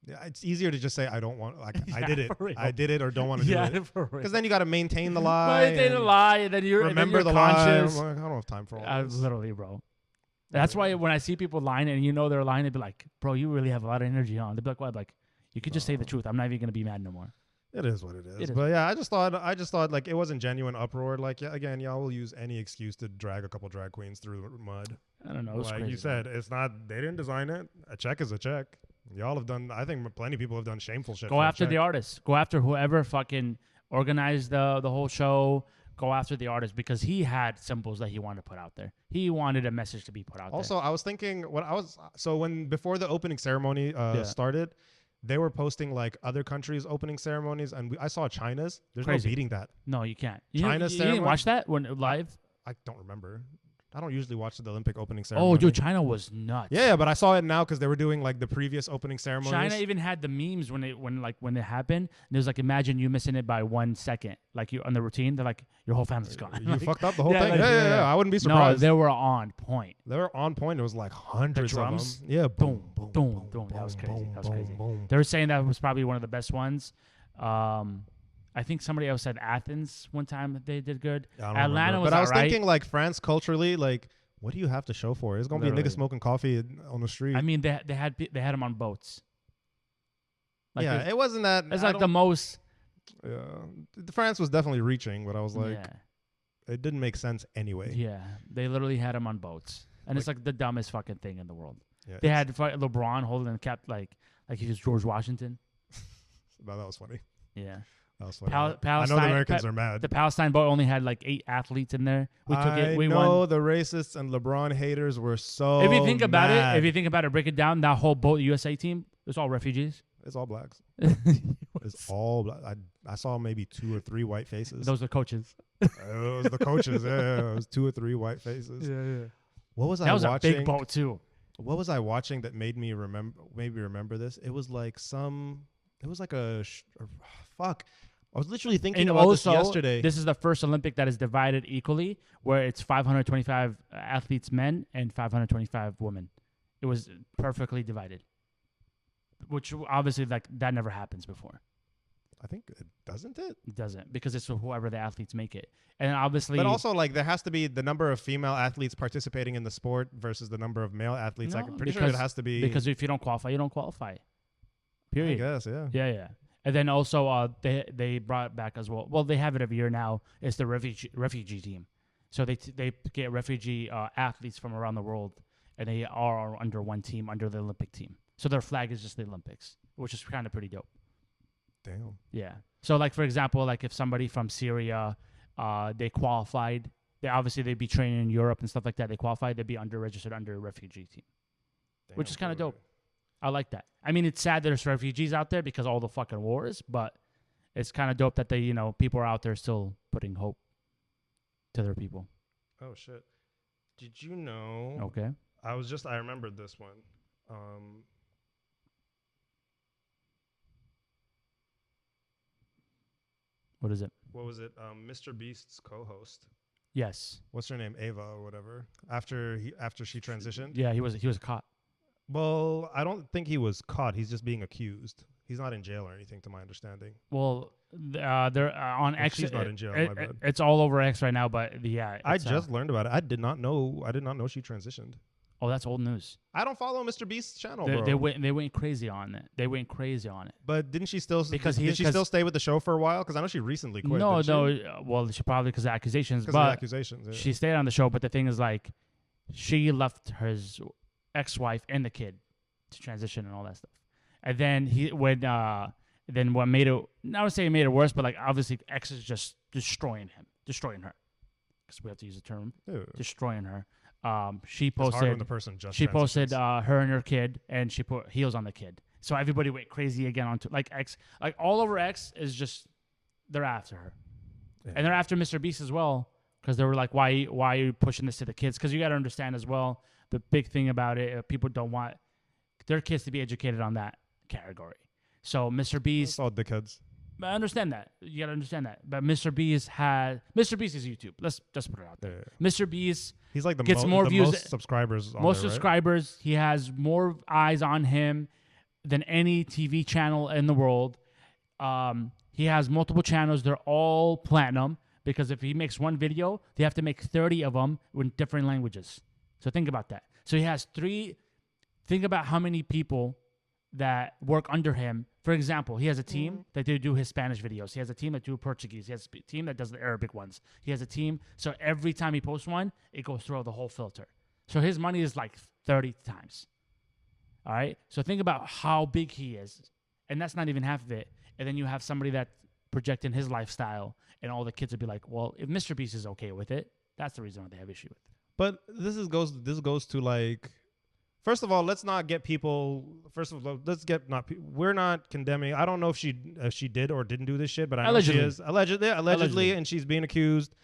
Yeah, it's easier to just say I don't want. Like Yeah, I did it, or don't want to do it. For real. Because then you got to maintain the lie. Maintain the lie, and then you're remember and then the you're lie. conscious. I'm like, I don't have time for all this. Literally, bro. That's why when I see people lying and they're lying, they'd be like, "Bro, you really have a lot of energy on." They'd be like, "What?" Like, you could just say the truth. I'm not even gonna be mad no more. It is what it is. But yeah, I just thought like it wasn't genuine uproar. Like, yeah, again, y'all will use any excuse to drag a couple drag queens through the mud. I don't know. Like crazy, you said, it's not. They didn't design it. A check is a check. Y'all have done. I think plenty of people have done shameful shit. Go after the artist. Go after whoever fucking organized the whole show. Go after the artist because he had symbols that he wanted to put out there. He wanted a message to be put out there. Also, I was thinking before the opening ceremony started. They were posting like other countries' opening ceremonies, and I saw China's. There's Crazy. no beating that. No, you can't. China's you ceremony. didn't watch that when live? I don't remember. I don't usually watch the Olympic opening ceremony. Oh, dude, China was nuts. Yeah, but I saw it now because they were doing like the previous opening ceremonies. China even had the memes when it happened. There's like, imagine you missing it by 1 second, like you on the routine. They're like, your whole family's gone. You like, fucked up the whole thing. Like, yeah. I wouldn't be surprised. No, they were on point. They were on point. It was like hundreds the drums, of them. Yeah, boom, boom. That was crazy. That was crazy. They were saying that was probably one of the best ones. I think somebody else said Athens one time they did good. Atlanta was but I was right. thinking like France culturally, like what do you have to show for it? It's gonna be a nigga smoking coffee on the street. I mean, they had them on boats. Like yeah, it wasn't that. It's like the most. Yeah, France was definitely reaching, but I was like, it didn't make sense anyway. Yeah, they literally had them on boats, and it's like the dumbest fucking thing in the world. Yeah, they had LeBron holding the cap like he was George Washington. No, that was funny. Yeah. That was funny. Palestine, I know the Americans are mad. The Palestine boat only had like 8 athletes in there. We took it. We won. The racists and LeBron haters were so If you think about mad. it, break it down, that whole boat USA team, it's all refugees. It's all blacks. It's all black. I saw maybe 2 or 3 white faces. Those are coaches. It was the coaches. Yeah, it was 2 or 3 white faces. Yeah. What was I watching? That was a big boat too. What was I watching that made me remember this? It was like fuck. I was literally thinking about this yesterday. This is the first Olympic that is divided equally, where it's 525 athletes men and 525 women. It was perfectly divided, which obviously that never happens before. I think it doesn't. It doesn't because it's whoever the athletes make it, and obviously. But also, like, there has to be the number of female athletes participating in the sport versus the number of male athletes. I'm pretty sure it has to be because if you don't qualify, you don't qualify. Period. I guess, yeah. Yeah. And then also, they brought back as well. Well, they have it every year now. It's the refugee team. So they get refugee athletes from around the world, and they are under one team, under the Olympic team. So their flag is just the Olympics, which is kind of pretty dope. Damn. Yeah. So like for example, like if somebody from Syria, they qualified. They'd be training in Europe and stuff like that. They qualified. They'd be registered under a refugee team, which is kind of dope. I like that. I mean, it's sad there's refugees out there because of all the fucking wars, but it's kind of dope that people are out there still putting hope to their people. Oh shit! Did you know? Okay. I remembered this one. What is it? What was it? Mr. Beast's co-host. Yes. What's her name? Ava or whatever. After she transitioned. Yeah, he was caught. Well, I don't think he was caught. He's just being accused. He's not in jail or anything, to my understanding. Well, they're on X. She's not in jail. My bad. It's all over X right now, but yeah. I just learned about it. I did not know she transitioned. Oh, that's old news. I don't follow Mr. Beast's channel, bro. They went crazy on it. But did she still stay with the show for a while? Because I know she recently quit. No. Well, she probably because of accusations. Yeah. She stayed on the show. But the thing is, like, she left her ex-wife and the kid to transition and all that stuff. And then when Then what made it? I would say it made it worse, but like obviously X is just destroying her, because we have to use the term destroying her. She posted. It's hard when the person just she posted her and her kid, and she put heels on the kid. So everybody went crazy again onto like X, like all over X is just they're after her, and they're after Mr. Beast as well, because they were like, why are you pushing this to the kids? Because you got to understand as well, the big thing about it, people don't want their kids to be educated on that category. So Mr. Beast, it's all dickheads. I understand that. You got to understand that. But Mr. Beast is YouTube. Let's just put it out there. Yeah. Mr. Beast, he's like gets more views, most subscribers. Most subscribers. Right? He has more eyes on him than any TV channel in the world. He has multiple channels. They're all platinum because if he makes one video, they have to make 30 of them in different languages. So think about that. So he has 3. Think about how many people that work under him. For example, he has a team that they do his Spanish videos. He has a team that do Portuguese. He has a team that does the Arabic ones. He has a team. So every time he posts one, it goes through the whole filter. So his money is like 30 times. All right? So think about how big he is. And that's not even half of it. And then you have somebody that projecting his lifestyle, and all the kids would be like, well, if Mr. Beast is okay with it, that's the reason why they have issue with it. But this goes to like, first of all, let's not get people. First of all, we're not condemning. I don't know if she did or didn't do this shit, but I know she is allegedly, and she's being accused,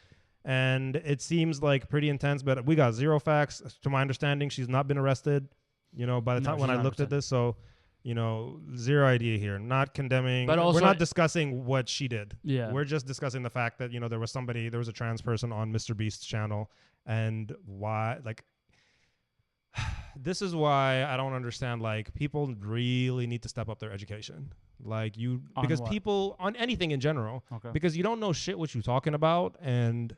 and it seems like pretty intense. But we got zero facts. To my understanding, she's not been arrested. By the time when I looked at this, so zero idea here. Not condemning. But also, we're not discussing what she did. Yeah, we're just discussing the fact that there was a trans person on Mr. Beast's channel, and why like. This is why I don't understand. Like, people really need to step up their education. Like because people on anything in general. Okay. Because you don't know shit what you're talking about. And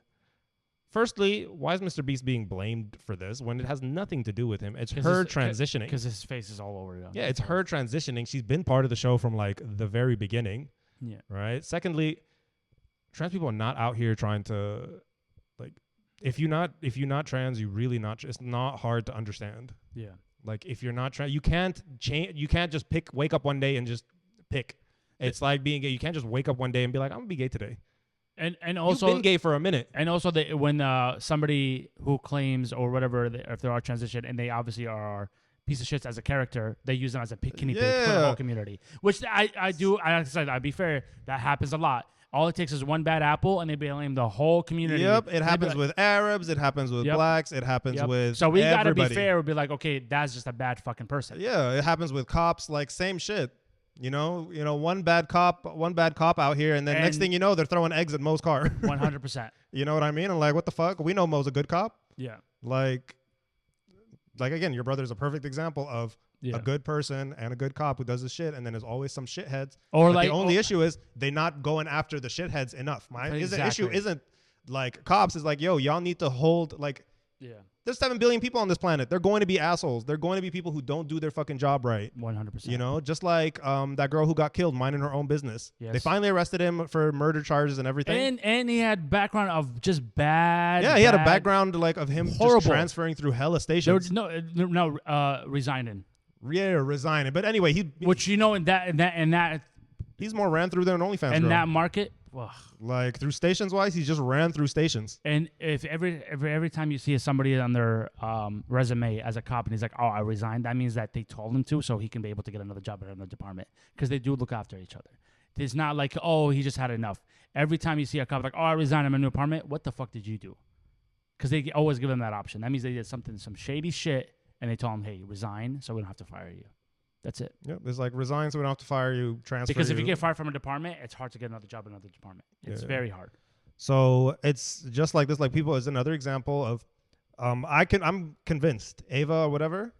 firstly, why is Mr. Beast being blamed for this when it has nothing to do with him? It's her transitioning. Because his face is all over. Yeah, it's her transitioning. She's been part of the show from like the very beginning. Yeah. Right. Secondly, trans people are not out here trying to like. If you're not trans, you really not. It's not hard to understand. Yeah. Like if you're not trans, you can't change. You can't just wake up one day and just pick. It's like being gay. You can't just wake up one day and be like, I'm gonna be gay today. And also you've been gay for a minute. And also when somebody who claims or whatever, if they are transition and they obviously are piece of shits as a character, they use them as a guinea pig for the whole community. Which I do. I said I'd be fair. That happens a lot. All it takes is one bad apple, and they blame the whole community. Yep, it happens with Arabs. It happens with blacks. It happens with So we got to be fair. We'd be like, okay, that's just a bad fucking person. Yeah, it happens with cops. Like, same shit. One bad cop out here, and then next thing you know, they're throwing eggs at Mo's car. 100%. You know what I mean? And like, what the fuck? We know Mo's a good cop. Yeah. Like again, your brother's a perfect example of a good person and a good cop who does this shit, and then there's always some shitheads. Or the only issue is they not going after the shitheads enough. The issue isn't like cops. Is like, yo, y'all need to hold like. Yeah. There's 7 billion people on this planet. They're going to be assholes. They're going to be people who don't do their fucking job right. 100%. Just like that girl who got killed minding her own business. Yes. They finally arrested him for murder charges and everything. And he had background of just bad. Yeah, he had a background like of him just transferring through hella stations. Resigning. Yeah, resigning. But anyway, which in that he's more ran through than OnlyFans. In that market. Ugh. Like through stations wise, he just ran through stations. And if every time you see somebody on their resume as a cop and he's like, oh, I resigned, that means that they told him to so he can be able to get another job at another department, because they do look after each other. It's not like, oh, he just had enough. Every time you see a cop like, oh, I resigned, I'm in a new apartment, what the fuck did you do? Because they always give them that option. That means they did some shady shit and they told him, hey, resign so we don't have to fire you. That's it. Yeah, it's like resign so we don't have to fire you, transfer Because if you get fired from a department, it's hard to get another job in another department. It's very hard. So it's just like this. Like people is another example of, I'm convinced Ava or whatever,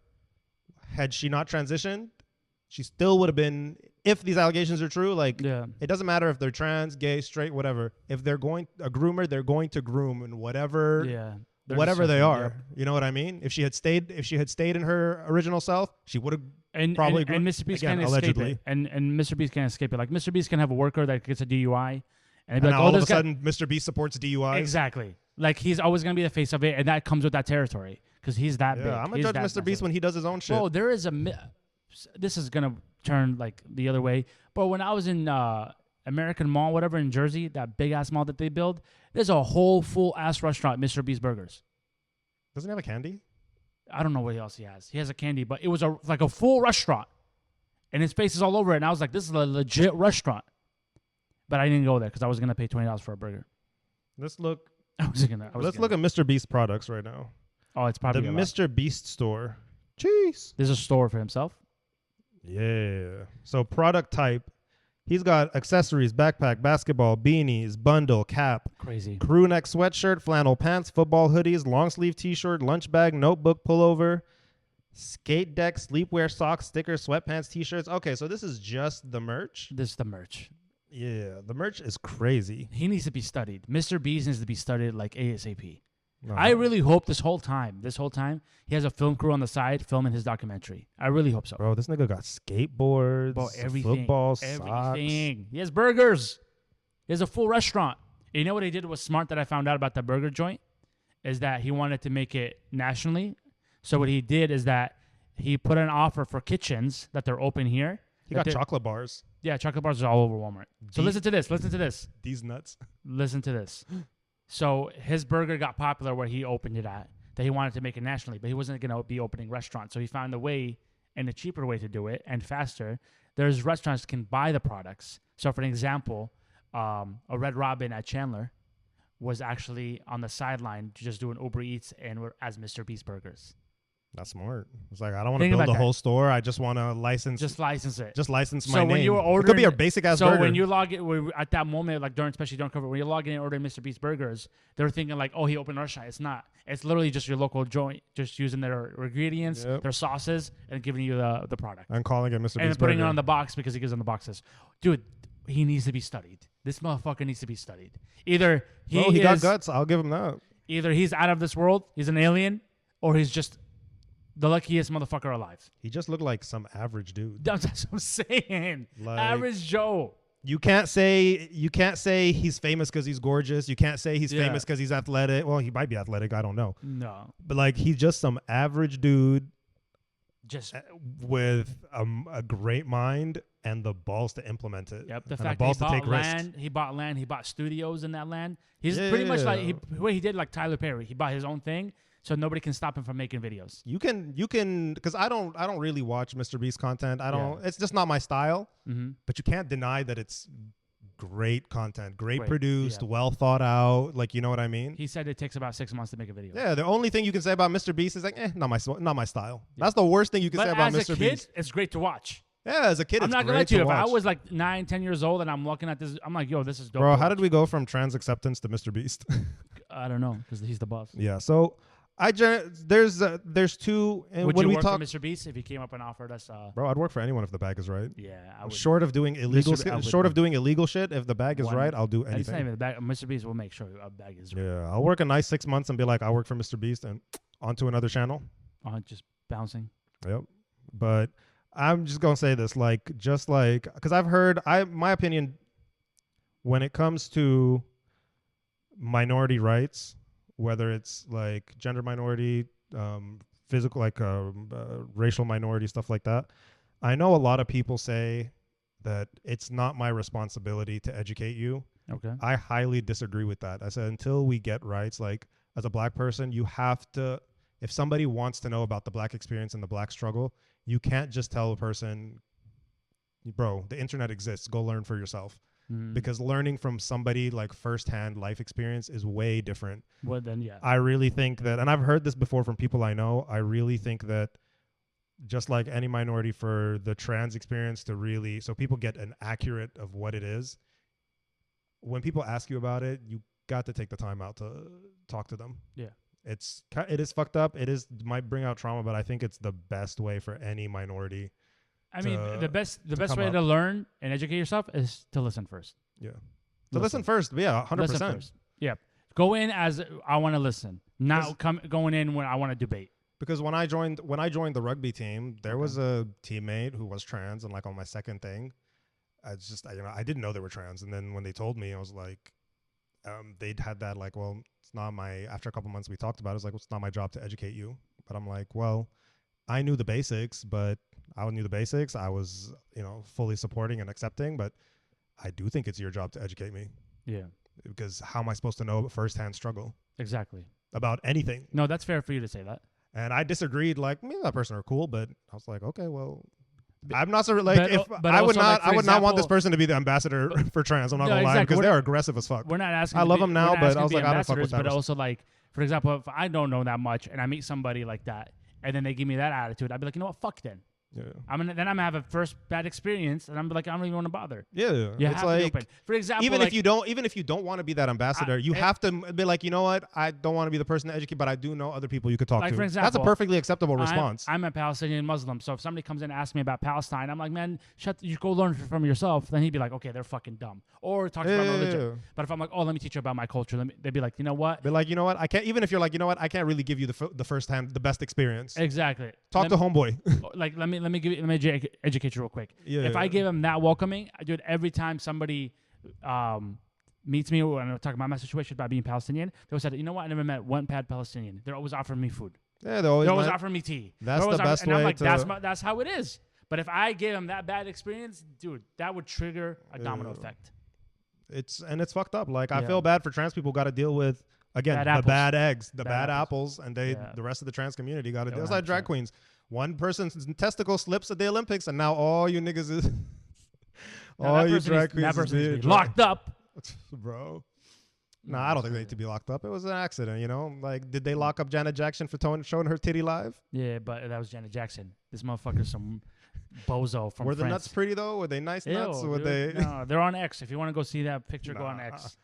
had she not transitioned, she still would have been. If these allegations are true, it doesn't matter if they're trans, gay, straight, whatever. If they're a groomer, they're going to groom in whatever. Yeah. Whatever they are. Yep. You know what I mean? If she had stayed in her original self, she would have. And Mr. Beast can't escape it. And Mr. Beast can't escape it. Like Mr. Beast can have a worker that gets a DUI, and like, all of a sudden Mr. Beast supports DUIs. Exactly. Like he's always gonna be the face of it, and that comes with that territory because he's that big. I'm gonna judge Mr. Beast when he does his own shit. Oh, there is this is gonna turned like the other way. But when I was in American Mall, whatever, in Jersey, that big ass mall that they build, there's a whole full ass restaurant, Mr. Beast Burgers. Doesn't he have a candy? I don't know what else he has. He has a candy, but it was like a full restaurant, and his face is all over it. And I was like, this is a legit restaurant. But I didn't go there because I was gonna pay $20 for a burger. Let's look. Let's look at Mr. Beast products right now. Oh, it's probably the Mr. Beast store. Jeez. There's a store for himself. Yeah. So product type. He's got accessories, backpack, basketball, beanies, bundle, cap, Crazy. crew neck sweatshirt, flannel pants, football hoodies, long sleeve t-shirt, lunch bag, notebook, pullover, skate deck, sleepwear, socks, stickers, sweatpants, t-shirts. Okay, so this is just the merch. This is the merch. Yeah, the merch is crazy. He needs to be studied. Mr. Beast needs to be studied like ASAP. No. I really hope this whole time, he has a film crew on the side filming his documentary. I really hope so. Bro, this nigga got skateboards, football, socks. Everything. He has burgers. He has a full restaurant. You know what he did was smart that I found out about the burger joint? Is that he wanted to make it nationally. So what he did is that he put an offer for kitchens that they're open here. He got chocolate bars. Yeah, chocolate bars are all over Walmart. So listen to this. These nuts. Listen to this. So his burger got popular where he opened it at, that he wanted to make it nationally, but he wasn't going to be opening restaurants. So he found a way and a cheaper way to do it and faster. There's restaurants that can buy the products. So for an example, a Red Robin at Chandler was actually on the sideline just doing Uber Eats and as Mr. Beast Burgers. That's smart. It's like, I don't want to build a whole store. I just want to license. Just license it. Just license my name. So when you were ordering, it could be a basic ass burger. So when you log in, at that moment, like especially during COVID, when you're logging in and ordering Mr. Beast Burgers, they're thinking like, oh, he opened a restaurant. It's not. It's literally just your local joint, just using their ingredients, their sauces, and giving you the product. I'm calling it Mr. Beast Burger. And putting it on the box because he gives them the boxes. Dude, he needs to be studied. This motherfucker needs to be studied. Either he got guts. I'll give him that. Either he's out of this world, he's an alien, or he's just the luckiest motherfucker alive. He just looked like some average dude. That's what I'm saying. Like, average Joe. You can't say he's famous because he's gorgeous. You can't say he's famous because he's athletic. Well, he might be athletic. I don't know. No. But like, he's just some average dude, just with a great mind and the balls to implement it. Yep. The fact that he bought land, he bought studios in that land. He's pretty much like what he did, like Tyler Perry. He bought his own thing. So nobody can stop him from making videos. You can, because I don't really watch Mr. Beast content. It's just not my style. Mm-hmm. But you can't deny that it's great content, great produced, well thought out. Like, you know what I mean? He said it takes about 6 months to make a video. Yeah, the only thing you can say about Mr. Beast is like, not my style. Yeah. That's the worst thing you can say about Mr. Beast. As a kid, it's great to watch. Yeah, as a kid, I'm not gonna let you. If I was like 9, 10 years old and I'm looking at this, I'm like, yo, this is dope. Bro, how did we go from trans acceptance to Mr. Beast? I don't know, because he's the boss. Yeah, so there's two. And would when you we work talk, for Mr. Beast if he came up and offered us? Bro, I'd work for anyone if the bag is right. Yeah, I would. Short of doing illegal shit, if the bag is right, I'll do anything. It's not even the bag. Mr. Beast will make sure a bag is right. Yeah, I'll work a nice 6 months and be like, I work for Mr. Beast, and onto another channel. Just bouncing. Yep. But I'm just gonna say this, because I've heard, my opinion, when it comes to minority rights, whether it's like gender minority, physical, racial minority, stuff like that. I know a lot of people say that it's not my responsibility to educate you. Okay. I highly disagree with that. I said, until we get rights, like as a black person, you have to, if somebody wants to know about the black experience and the black struggle, you can't just tell a person, bro, the internet exists, go learn for yourself. Because learning from somebody like firsthand life experience is way different. Well, then, yeah. I really think that, and I've heard this before from people I know, I really think that just like any minority, for the trans experience to really, so people get an accurate of what it is, when people ask you about it, you got to take the time out to talk to them. Yeah. It is fucked up. Might bring out trauma, but I think it's the best way for any minority. I mean, the best way to learn and educate yourself is to listen first. Yeah. To listen first. Yeah, 100%. Listen first. Yeah. Go in as I want to listen, not going in when I want to debate. Because when I joined the rugby team, there was a teammate who was trans, and like on my second thing, I didn't know they were trans, and then when they told me, I was like, they'd had that like, well, it's not my. After a couple months, we talked about it. It's like, well, it's not my job to educate you. But I'm like, well, I knew the basics, but I knew the basics. I was, fully supporting and accepting, but I do think it's your job to educate me. Yeah. Because how am I supposed to know firsthand struggle Exactly. about anything? No, that's fair for you to say that. And I disagreed. Like, me and that person are cool, but I was like, okay, well, I'm not so like I would not want this person to be the ambassador for trans. I'm not gonna lie, because they're aggressive as fuck. We're not asking. I love them now, but I was like, I don't fuck with that. But also, like, for example, if I don't know that much and I meet somebody like that, and then they give me that attitude, I'd be like, you know what, fuck then. Yeah. I'm gonna have a first bad experience, and I'm like, I don't even want to bother. Yeah, you have to be open. For example, even if you don't want to be that ambassador, you have to be like, you know what, I don't want to be the person to educate, but I do know other people you could talk to. For example, that's a perfectly acceptable response. I'm a Palestinian Muslim, so if somebody comes in and asks me about Palestine, I'm like, man, you go learn from yourself. Then he'd be like, okay, they're fucking dumb, or talk about religion. Yeah. But if I'm like, oh, let me teach you about my culture, they'd be like, you know what? Be like, you know what, I can't. Even if you're like, you know what, I can't really give you the best experience. Exactly. Talk to homeboy. Like, let me educate you real quick. If I give them that welcoming, I do it every time somebody meets me when I'm talking about my situation about being Palestinian. They always said, you know what, I never met one bad Palestinian. They're always offering me food. Yeah, they're always offering me tea. That's the best way. And I'm like, that's how it is. But if I give them that bad experience, dude, that would trigger a domino effect. It's fucked up. Like, I feel bad for trans people who got to deal with, again, bad eggs, bad apples, and the rest of the trans community got to deal. It's like drag queens. One person's testicle slips at the Olympics, and now all you niggas is all you drag queens is locked up, bro. No, I don't think they need to be locked up. It was an accident, Like, did they lock up Janet Jackson for showing her titty live? Yeah, but that was Janet Jackson. This motherfucker's some bozo from Were the France. nuts pretty though? Were they nice nuts? Were they? No, they're on X. If you want to go see that picture, go on X.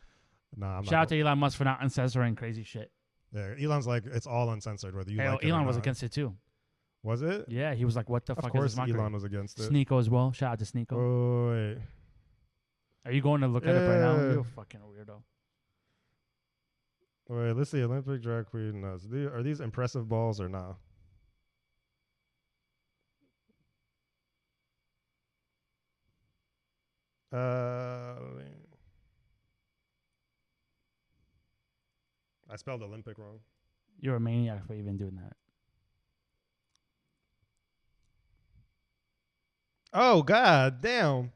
Nah, shout out to Elon Musk for not uncensoring crazy shit. Yeah, Elon's like, it's all uncensored, whether you like it Elon or was not. against it too. Was it? Yeah, he was like, what the fuck is this mockery? Of course Elon was against it. Sneeko as well. Shout out to Sneeko. Oh, wait. Are you going to look at it right now? You're a fucking weirdo. Wait, let's see. Olympic drag queen nuts. Are these impressive balls or not? I spelled Olympic wrong. You're a maniac for even doing that. Oh, god damn.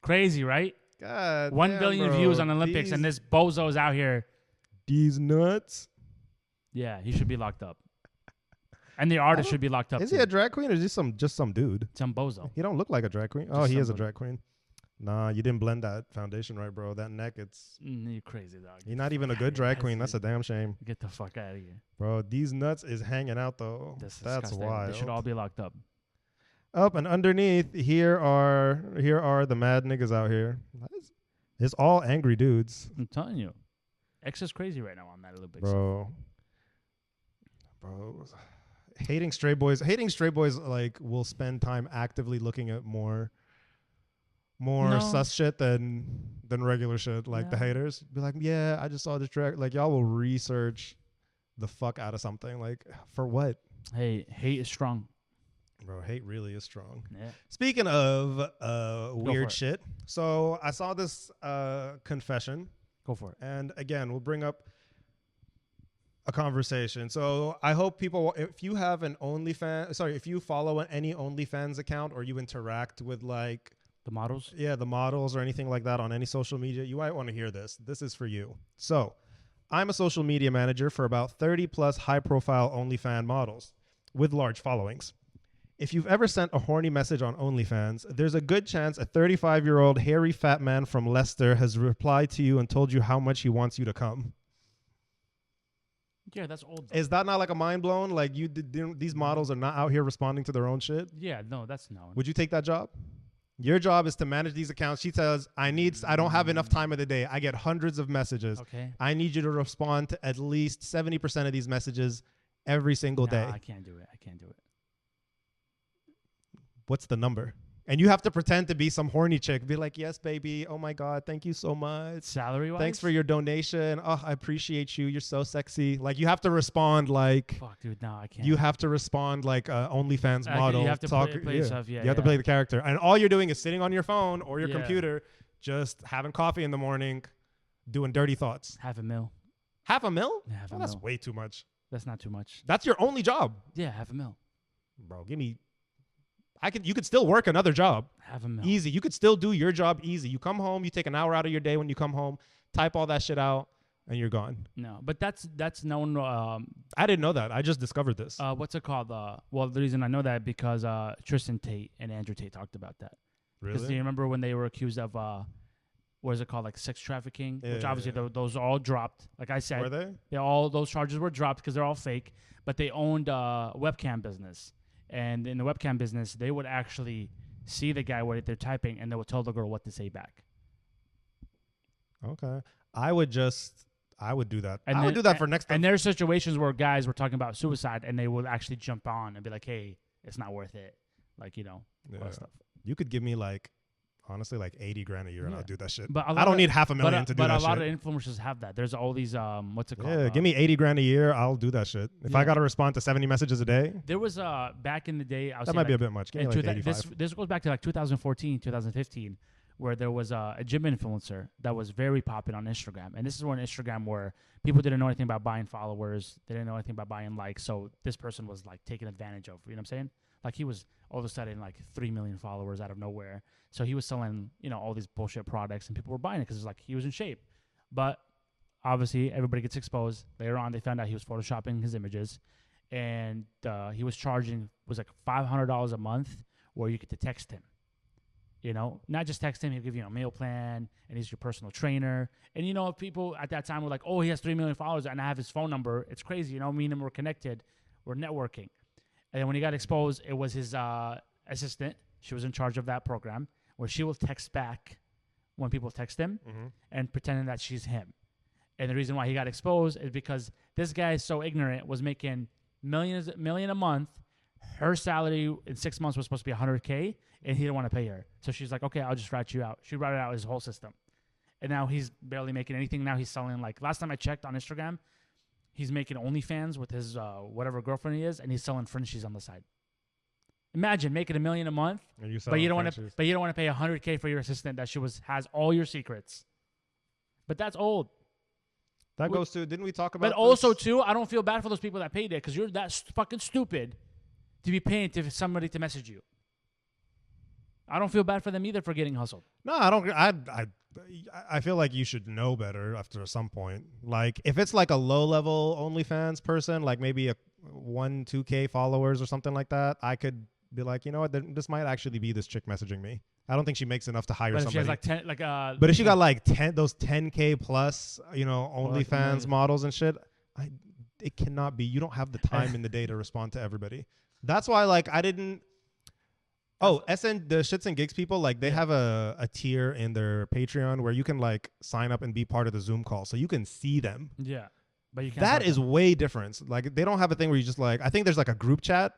Crazy, right? God 1 billion views on Olympics, and this bozo's out here. These nuts. Yeah, he should be locked up. And the artist should be locked up. Is he a drag queen or is he just some dude? Some bozo. He don't look like a drag queen. He is a drag queen. Nah, you didn't blend that foundation right, bro. That neck, it's... you crazy, dog. You're not even a good drag queen. That's a damn shame. Get the fuck out of here. Bro, these nuts is hanging out, though. That's wild. They should all be locked up. Up and underneath, here are the mad niggas out here. It's all angry dudes. I'm telling you. X is crazy right now on that Olympics. Bro. Hating stray boys, like, will spend time actively looking at more sus shit than regular shit. Like, the haters be like, yeah, I just saw this drag. Like, y'all will research the fuck out of something. Like, for what? Hey, hate is strong. Bro, hate really is strong. Yeah. Speaking of weird shit, so I saw this confession. Go for it. And again, we'll bring up a conversation. So I hope people, if you have an if you follow any OnlyFans account or you interact with, like, the models? Yeah, the models or anything like that on any social media, you might want to hear this. This is for you. So I'm a social media manager for about 30 plus high profile OnlyFans models with large followings. If you've ever sent a horny message on OnlyFans, there's a good chance a 35-year-old hairy fat man from Leicester has replied to you and told you how much he wants you to come. Yeah, that's old. Is that not like a mind blown? Like, these models are not out here responding to their own shit? Yeah, no, that's known. Would you take that job? Your job is to manage these accounts. She says, I don't have enough time of the day. I get hundreds of messages. Okay. I need you to respond to at least 70% of these messages every single day. I can't do it. What's the number? And you have to pretend to be some horny chick. Be like, yes, baby. Oh, my God. Thank you so much. Salary-wise? Thanks for your donation. Oh, I appreciate you. You're so sexy. Like, you have to respond like... Fuck, dude. No, I can't. You have to respond like an OnlyFans model. You have to play yourself. Yeah, you have to play the character. And all you're doing is sitting on your phone or your computer, just having coffee in the morning, doing dirty thoughts. $500,000. $500,000? Yeah, $500,000. That's way too much. That's not too much. That's your only job. Yeah, $500,000. Bro, give me You could still work another job. Half a mil. Easy. You could still do your job easy. You come home, you take an hour out of your day when you come home, type all that shit out, and you're gone. No, but that's known. I didn't know that. I just discovered this. What's it called? Well, the reason I know that because Tristan Tate and Andrew Tate talked about that. Because Really? you remember when they were accused of what is it called, like sex trafficking, which obviously Yeah. those are all dropped. Like I said, Were they? all those charges were dropped because they're all fake. But they owned a webcam business, and in the webcam business, they would actually see the guy what they're typing, and they would tell the girl what to say back. Okay. I would do that. And I would do that for next time. And there's situations where guys were talking about suicide, and they would actually jump on and be like, "Hey, it's not worth it," like all that stuff. You could give me honestly, $80,000 a year, and I'll do that shit. But I don't need $500,000 to do that shit. But a lot of influencers have that. There's all these what's it called? Yeah, give me $80,000 a year. I'll do that shit. If I got to respond to 70 messages a day, there was back in the day. that might be a bit much. Give me 85. This goes back to 2014, 2015, where there was a gym influencer that was very popular on Instagram, and this is when Instagram where people didn't know anything about buying followers, they didn't know anything about buying likes. So this person was taken advantage of. You know what I'm saying? He was all of a sudden 3 million followers out of nowhere. So he was selling, all these bullshit products, and people were buying it because he was in shape. But obviously, everybody gets exposed. Later on, they found out he was photoshopping his images, and he was charging $500 a month, where you get to text him. Not just text him. He'll give you a meal plan, and he's your personal trainer. And if people at that time were like, "Oh, he has 3 million followers, and I have his phone number," it's crazy. Me and him were connected, we're networking. And then when he got exposed, it was his assistant. She was in charge of that program, where she will text back when people text him and pretending that she's him. And the reason why he got exposed is because this guy is so ignorant, was making million a month. Her salary in 6 months was supposed to be $100K, and he didn't want to pay her. So she's like, "Okay, I'll just rat you out." She ratted out his whole system. And now he's barely making anything. Now he's selling, last time I checked on Instagram, he's making OnlyFans with his whatever girlfriend he is, and he's selling Frenchies on the side. Imagine making $1 million a month, but you don't want to. But you don't want to pay $100K for your assistant that has all your secrets. But that's old. That goes to. Didn't we talk about? But also too, I don't feel bad for those people that paid it, because you're that fucking stupid to be paying somebody to message you. I don't feel bad for them either for getting hustled. No, I don't. I feel like you should know better after some point. If it's a low level OnlyFans person, maybe a 1-2K followers or something like that, I could be like, you know what, this might actually be this chick messaging me. I don't think she makes enough to hire somebody. But if she has but if she got 10K plus, OnlyFans models and shit, it cannot be. You don't have the time in the day to respond to everybody. That's why I didn't. Oh, the Shits and Gigs people, they have a tier in their Patreon where you can sign up and be part of the Zoom call, so you can see them. Yeah, but you can't. That is way different. They don't have a thing where you just I think there's a group chat.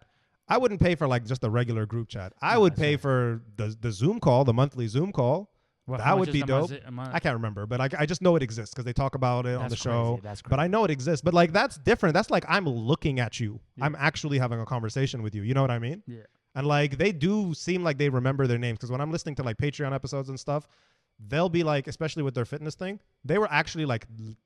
I wouldn't pay for just a regular group chat. I would pay for the Zoom call, the monthly Zoom call. That would be dope. I can't remember, but I just know it exists because they talk about it on the show. That's crazy. But I know it exists. But that's different. That's I'm looking at you. Yeah. I'm actually having a conversation with you. You know what I mean? Yeah. And they do seem like they remember their names, because when I'm listening to Patreon episodes and stuff, they'll be especially with their fitness thing, they were actually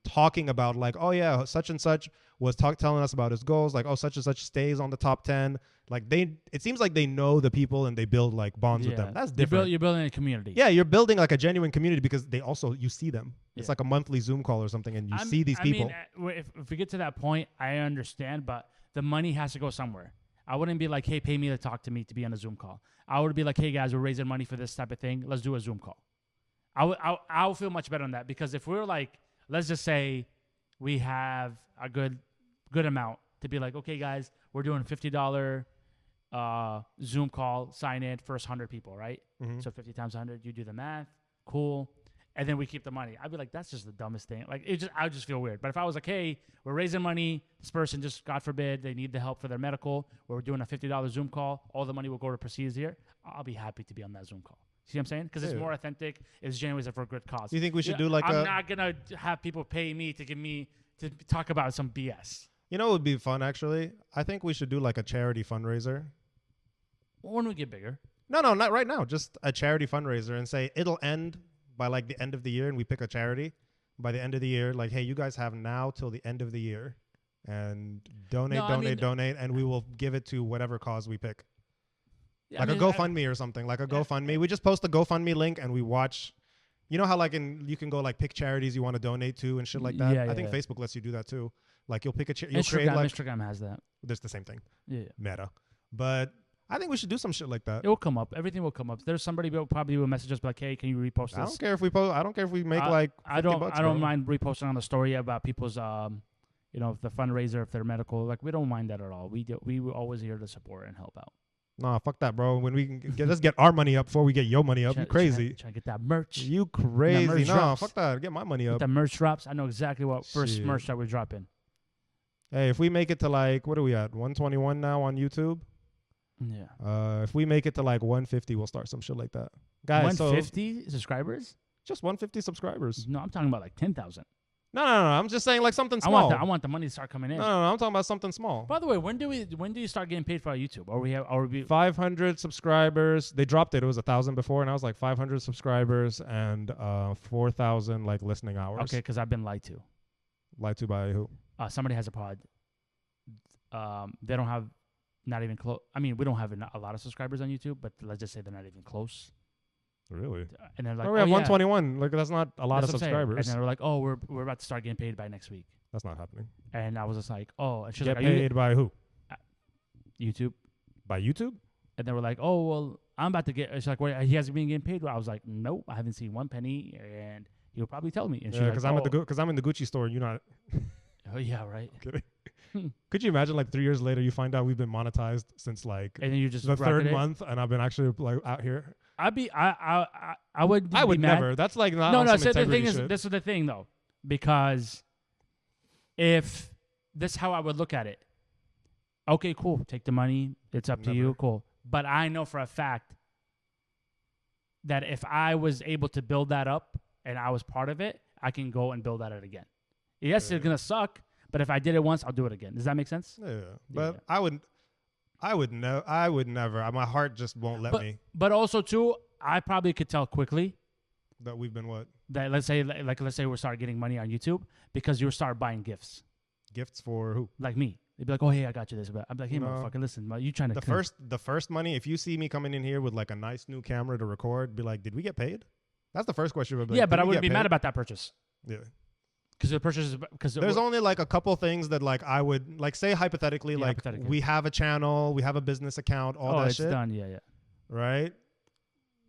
talking about oh yeah, such and such was telling us about his goals, oh such and such stays on the top 10. It seems like they know the people and they build bonds with them. That's different. You're building a community. Yeah, you're building a genuine community because you see them. Yeah. It's a monthly Zoom call or something, and you see these people. Mean, if we get to that point, I understand, but the money has to go somewhere. I wouldn't be hey, pay me to talk to me to be on a Zoom call. I would be hey guys, we're raising money for this type of thing. Let's do a Zoom call. I would feel much better on that, because if we're let's just say we have a good amount to be okay guys, we're doing $50 Zoom call, sign in, first 100 people, right? Mm-hmm. So 50 times 100, you do the math, cool. And then we keep the money. I'd be that's just the dumbest thing. I would just feel weird. But if I was hey, we're raising money, this person just, God forbid, they need the help for their medical, we're doing a $50 Zoom call, all the money will go to proceeds here, I'll be happy to be on that Zoom call. See what I'm saying? Because it's more authentic, it's genuine, for a good cause. You think we should do I'm not going to have people pay me to talk about some BS. You know what would be fun, actually? I think we should do a charity fundraiser. When we get bigger. No, not right now. Just a charity fundraiser, and say it'll end by the end of the year, and we pick a charity. By the end of the year, hey, you guys have now till the end of the year, and donate, and we will give it to whatever cause we pick. Yeah, like a GoFundMe or something. Like a GoFundMe. We just post the GoFundMe link and we watch. You know how like you can go like pick charities you want to donate to and shit like that. Yeah, I think yeah. Facebook lets you do that too. Like you'll pick a you'll Instagram, create like Instagram has that. there's the same thing. Yeah. Meta. But I think we should do some shit like that. It will come up. Everything will come up. There's somebody who probably will message us like, "Hey, can you repost this?" I don't care if we post. I don't care if we make like. I 50 don't. bucks, I don't bro. mind reposting on the story about people's the fundraiser if they're medical. Like we don't mind that at all. We were always here to support and help out. Nah, fuck that, bro. When we can let's get our money up before we get your money up. You crazy? Trying to get that merch. You crazy? merch No, drops. fuck that. Get my money Get up. the merch drops. I know exactly what first Shit. merch that we're dropping. Hey, if we make it to like, what are we at? 121 now on YouTube. Yeah. If we make it to like 150, we'll start some shit like that, guys. 150 subscribers? Just 150 subscribers. No, I'm talking about like 10,000. No. I'm just saying like something small. I want the money to start coming in. No. I'm talking about something small. By the way, when do you start getting paid for our YouTube? Or we 500 subscribers. They dropped it. It was 1,000 before, and I was like 500 subscribers and 4,000 like listening hours. Okay, because I've been lied to. Lied to by who? Somebody has a pod. They don't have not even close. I mean, we don't have a lot of subscribers on YouTube, but let's just say they're not even close. Really? And they're like, we have 121. Like that's not a lot of That's what I'm saying. subscribers. And then they're like, oh, we're about to start getting paid by next week. That's not happening. And I was just like, oh, and she's Get like, are you paid by who? YouTube? By YouTube? And they were like, oh, well, I'm about to get. She's like, well, he hasn't been getting paid. I was like, nope, I haven't seen one penny, and he'll probably tell me. And she's Yeah, like, because I'm in the Gucci store. And you're not. oh yeah, right. Kidding. Could you imagine like 3 years later you find out we've been monetized since like And then you just the rocket third it? month, and I've been actually like out here? I would. I would be mad. never. That's like not. No, on no. some So the integrity thing is, shit. this is the thing though, because if this is how I would look at it. Okay, cool. Take the money. It's up to you. Never. Cool. But I know for a fact that if I was able to build that up and I was part of it, I can go and build that out again. Yes, Yeah. it's gonna suck, but if I did it once, I'll do it again. Does that make sense? Yeah, but Yeah. I would never. My heart just won't let me. But also too, I probably could tell quickly That we've been what? that let's say we start getting money on YouTube because you start buying gifts Gifts for who? like me. They'd be like, "Oh, hey, I got you this." But I'm like, "Hey, No. motherfucker, listen, you trying to The first money. If you see me coming in here with like a nice new camera to record, be like, did we get paid? That's the first question. Yeah, but I wouldn't be mad about that purchase Yeah. because the purchase is because There's only like a couple things that like I would like say hypothetically, Yeah, like hypothetically. we have a channel, we have a business account, all that it's shit, done. Yeah. right?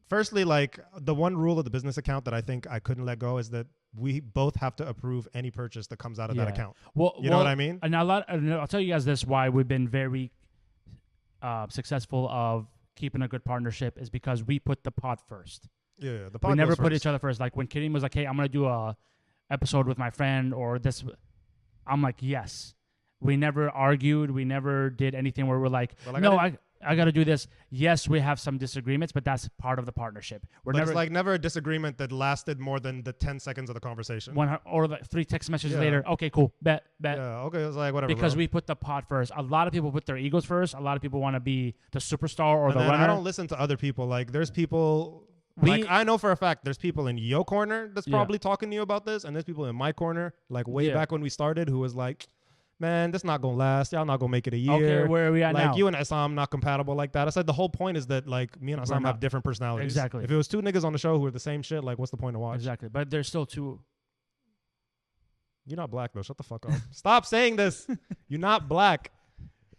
Firstly, like the one rule of the business account that I think I couldn't let go is that we both have to approve any purchase that comes out of that Yeah. account. Well, You know what I mean? And I'll tell you guys this: why we've been very successful of keeping a good partnership is because we put the pod first. Yeah, the We never put first. each other first. Like when Kareem was like, "Hey, I'm gonna do a episode with my friend," or this, I'm like, "Yes." We never argued. We never did anything where we're like, But, like, "No, I got to do this." Yes, we have some disagreements, but that's part of the partnership. We're But never it's like never a disagreement that lasted more than the 10 seconds of the conversation. or the 3 text messages Yeah. later. Okay, cool, bet. Yeah, okay, it was like whatever. Because bro. we put the pod first. A lot of people put their egos first. A lot of people want to be the superstar or And the then runner. I don't listen to other people. Like there's people. Like I know for a fact there's people in your corner that's Yeah. probably talking to you about this, and there's people in my corner, like way Yeah. back when we started, who was like, "Man, this not gonna last. Y'all not gonna make it a year." Okay, where are we at like now? you and Issam not compatible like that. I said the whole point is that like me and We're Issam not. have different personalities. Exactly. If it was two niggas on the show who were the same shit, like what's the point of watching? Exactly. But there's still two. You're not black though. Shut the fuck up. Stop saying this. You're not black.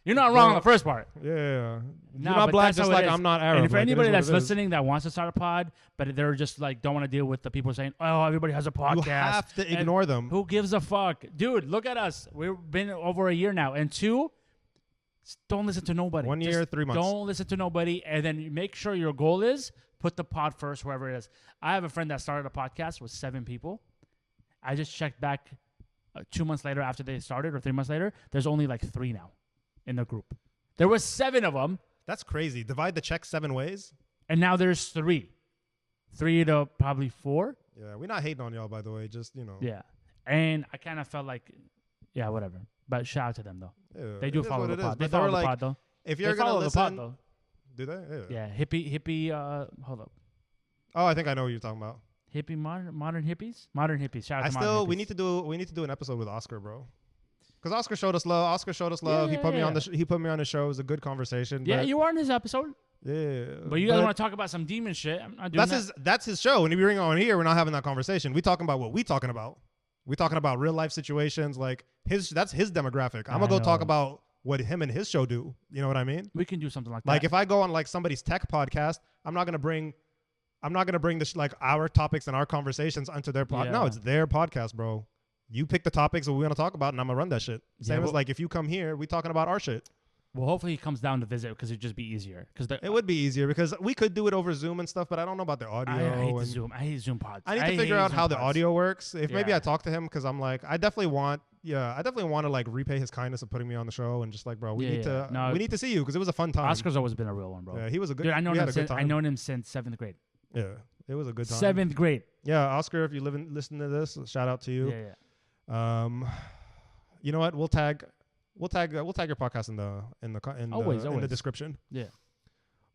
You're not wrong on Bro. the first part. Yeah. You're No, not but black that's just how it like is. I'm not Arab. And for Like, it is anybody what that's it is. listening that wants to start a pod, but they're just like don't want to deal with the people saying, "Oh, everybody has a podcast." you have to And ignore them. Who gives a fuck, dude? Look at us. We've been over a year now, and 2, don't listen to nobody. 1 year, Just 3 months. Don't listen to nobody, and then you make sure your goal is put the pod first, wherever it is. I have a friend that started a podcast with 7 people. I just checked back 2 months later after they started, or 3 months later. There's only like 3 now in the group. There was 7 of them, That's crazy. Divide the check 7 ways. and now there's 3. 3 to probably 4. Yeah, we're not hating on y'all, by the way. Just Yeah, and I kind of felt like, yeah, whatever. But shout out to them though. yeah, They do it is follow what the it is. pod. They But they were follow the like, pod though. if They you're gonna follow the listen, pod though. do they? Yeah, hippie. Hold up, Oh, I think I know what you're talking about. hippie modern hippies. Modern hippies. Shout out I to still modern we hippies. need to do an episode with Oscar, bro. Because Oscar showed us love. He put me Yeah. on the he put me on the show. It was a good conversation. Yeah, but you were in his episode. Yeah. But you guys want to talk about some demon shit? I'm not doing that. That's his show. When you bring on here, we're not having that conversation. We talking about what we talking about. We talking about real life situations. Like that's his demographic. I'm gonna go talk about what him and his show do. You know what I mean? We can do something like that. Like if I go on like somebody's tech podcast, I'm not gonna bring this like our topics and our conversations onto their podcast. No, it's their podcast, bro. You pick the topics that we want to talk about, and I'm gonna run that shit. Same as like if you come here, we talking about our shit. Well, hopefully he comes down to visit because it'd just be easier. It would be easier because we could do it over Zoom and stuff, but I don't know about the audio. I hate Zoom. I hate Zoom pods. I need to figure out how the audio works. If maybe I talk to him because I'm like, I definitely want to like repay his kindness of putting me on the show and just like, bro, we need to see you because it was a fun time. Oscar's always been a real one, bro. Yeah, he was a good. Dude, I known him since 7th grade. Yeah, it was a good time. 7th grade. Yeah, Oscar, if you listen to this, shout out to you. Yeah. You know what? We'll tag your podcast in the description. Yeah.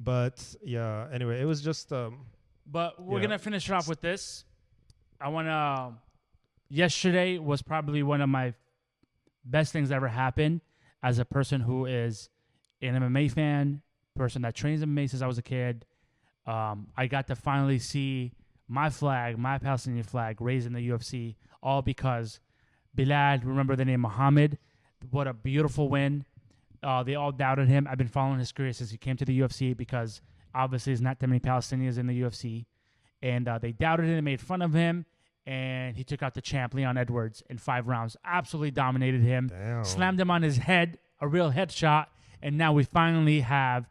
But yeah, anyway, it was just but we're gonna finish it off with this. I wanna yesterday was probably one of my best things that ever happened as a person who is an MMA fan, person that trains MMA since I was a kid. I got to finally see my flag, my Palestinian flag, raised in the UFC, all because Belal, remember the name Muhammad. What a beautiful win. They all doubted him. I've been following his career since he came to the UFC because obviously there's not that many Palestinians in the UFC. And they doubted him and made fun of him. And he took out the champ, Leon Edwards, in 5 rounds. Absolutely dominated him. Damn. Slammed him on his head, a real headshot. And now we finally have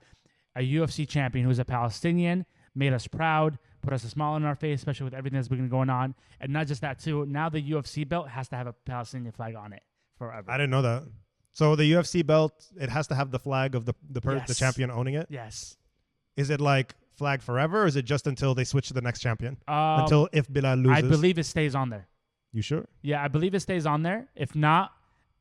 a UFC champion who's a Palestinian. Made us proud. Put us a smile on our face, especially with everything that's been going on. And not just that, too. Now the UFC belt has to have a Palestinian flag on it forever. I didn't know that. So the UFC belt, it has to have the flag of the champion owning it? Yes. Is it like flag forever, or is it just until they switch to the next champion? Until if Belal loses? I believe it stays on there. You sure? Yeah, I believe it stays on there. If not,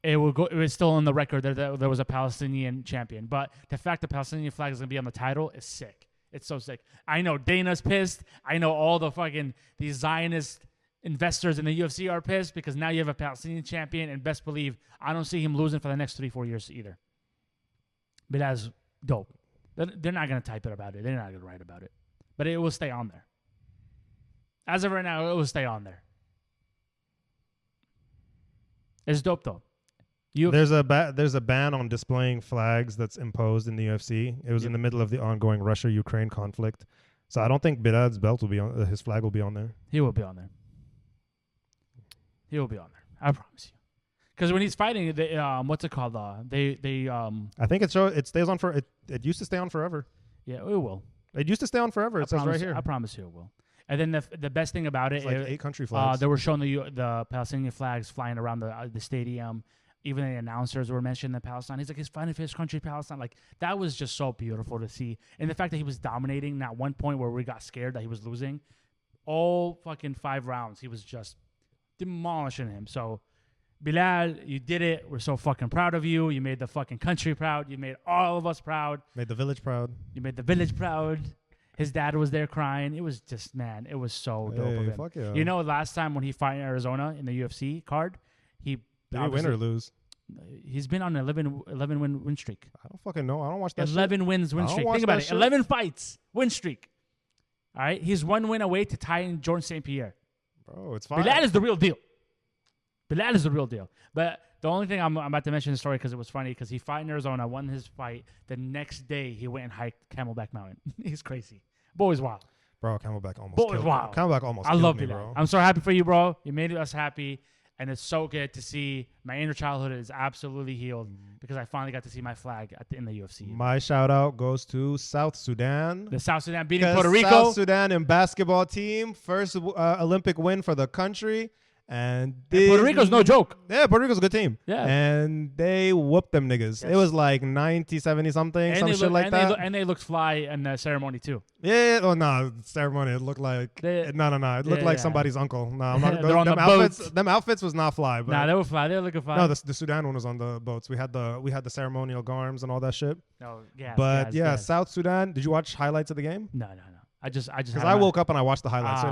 it was still on the record that there was a Palestinian champion. But the fact the Palestinian flag is going to be on the title is sick. It's so sick. I know Dana's pissed. I know all these Zionist investors in the UFC are pissed because now you have a Palestinian champion, and best believe I don't see him losing for the next 3-4 years either. But that's dope. They're not going to type it about it. They're not going to write about it. But it will stay on there. As of right now, it will stay on there. It's dope though. There's a ban on displaying flags that's imposed in the UFC. It was in the middle of the ongoing Russia-Ukraine conflict, so I don't think Bilal's belt will be on. His flag will be on there. He will be on there. He will be on there. I promise you. Because when he's fighting, what's it called? I think it stays on for it. It used to stay on forever. Yeah, it will. It used to stay on forever. It says right here. I promise you it will. And then the best thing about it, it's like 8 country flags. They were showing the Palestinian flags flying around the stadium. Even the announcers were mentioning Palestine. He's like, he's fighting for his country, Palestine. Like, that was just so beautiful to see. And the fact that he was dominating, not one point where we got scared that he was losing. All fucking 5 rounds, he was just demolishing him. So, Belal, you did it. We're so fucking proud of you. You made the fucking country proud. You made all of us proud. Made the village proud. You made the village proud. His dad was there crying. It was just, man, it was so dope of him. Fuck yeah. You know, last time when he fought in Arizona in the UFC card, did he win or lose? He's been on an 11 win streak. I don't fucking know. I don't watch that 11 wins win streak. Think about it. 11 fights win streak. All right? He's 1 win away to tying Jordan St. Pierre. Bro, it's fine. Belal is the real deal. Belal is the real deal. But the only thing I'm about to mention the story because it was funny because he fought in Arizona, won his fight. The next day, he went and hiked Camelback Mountain. He's crazy. Boy's wild. Bro, Camelback almost killed me. Camelback almost I love me, Belal. Bro. I'm so happy for you, bro. You made us happy. And it's so good to see my inner childhood is absolutely healed because I finally got to see my flag in the UFC. My shout out goes to South Sudan. The South Sudan beating Puerto Rico. South Sudan in basketball team, first Olympic win for the country. And Puerto Rico's no joke. Yeah, Puerto Rico's a good team. Yeah. And they whooped them niggas. Yes. It was like 90, 70 something, some shit like that. And they looked fly in the ceremony too. Yeah. Oh, no. Ceremony. It looked like... no. It looked like somebody's uncle. No, I'm not... They're on the boats. Them outfits was not fly. But nah, they were fly. They were looking fly. No, the Sudan one was on the boats. We had the ceremonial garms and all that shit. No, yeah. But South Sudan. Did you watch highlights of the game? No. I just... Because I woke up and I watched the highlights.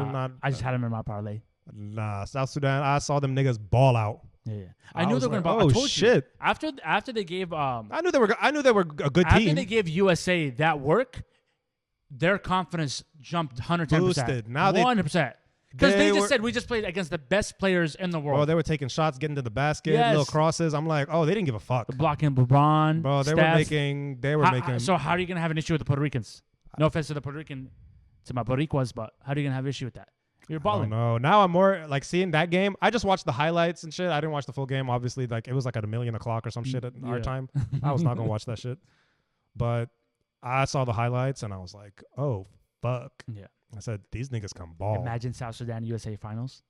I just had them in my parlay. Nah, South Sudan. I saw them niggas ball out. Yeah. I knew they were gonna ball. Oh I told shit! You, after they gave I knew they were a good team. After they gave USA that work, their confidence jumped 110%. Boosted. Now 100%. Because they they just were- said we just played against the best players in the world. Bro, they were taking shots, getting to the basket, Yes. little crosses. I'm like, oh, they didn't give a fuck. Blocking LeBron. Bro, they Steph. were making. So how are you gonna have an issue with the Puerto Ricans? No offense to the Puerto Rican, to my Boricuas, but how are you gonna have an issue with that? You're I balling. don't know. Now I'm more like seeing that game. I just watched the highlights and shit. I didn't watch the full game. Obviously, like it was like at 1:00 or some shit at our Yeah. time. I was not gonna watch that shit. But I saw the highlights and I was like, oh fuck. Yeah. I said these niggas can ball. Imagine South Sudan USA finals.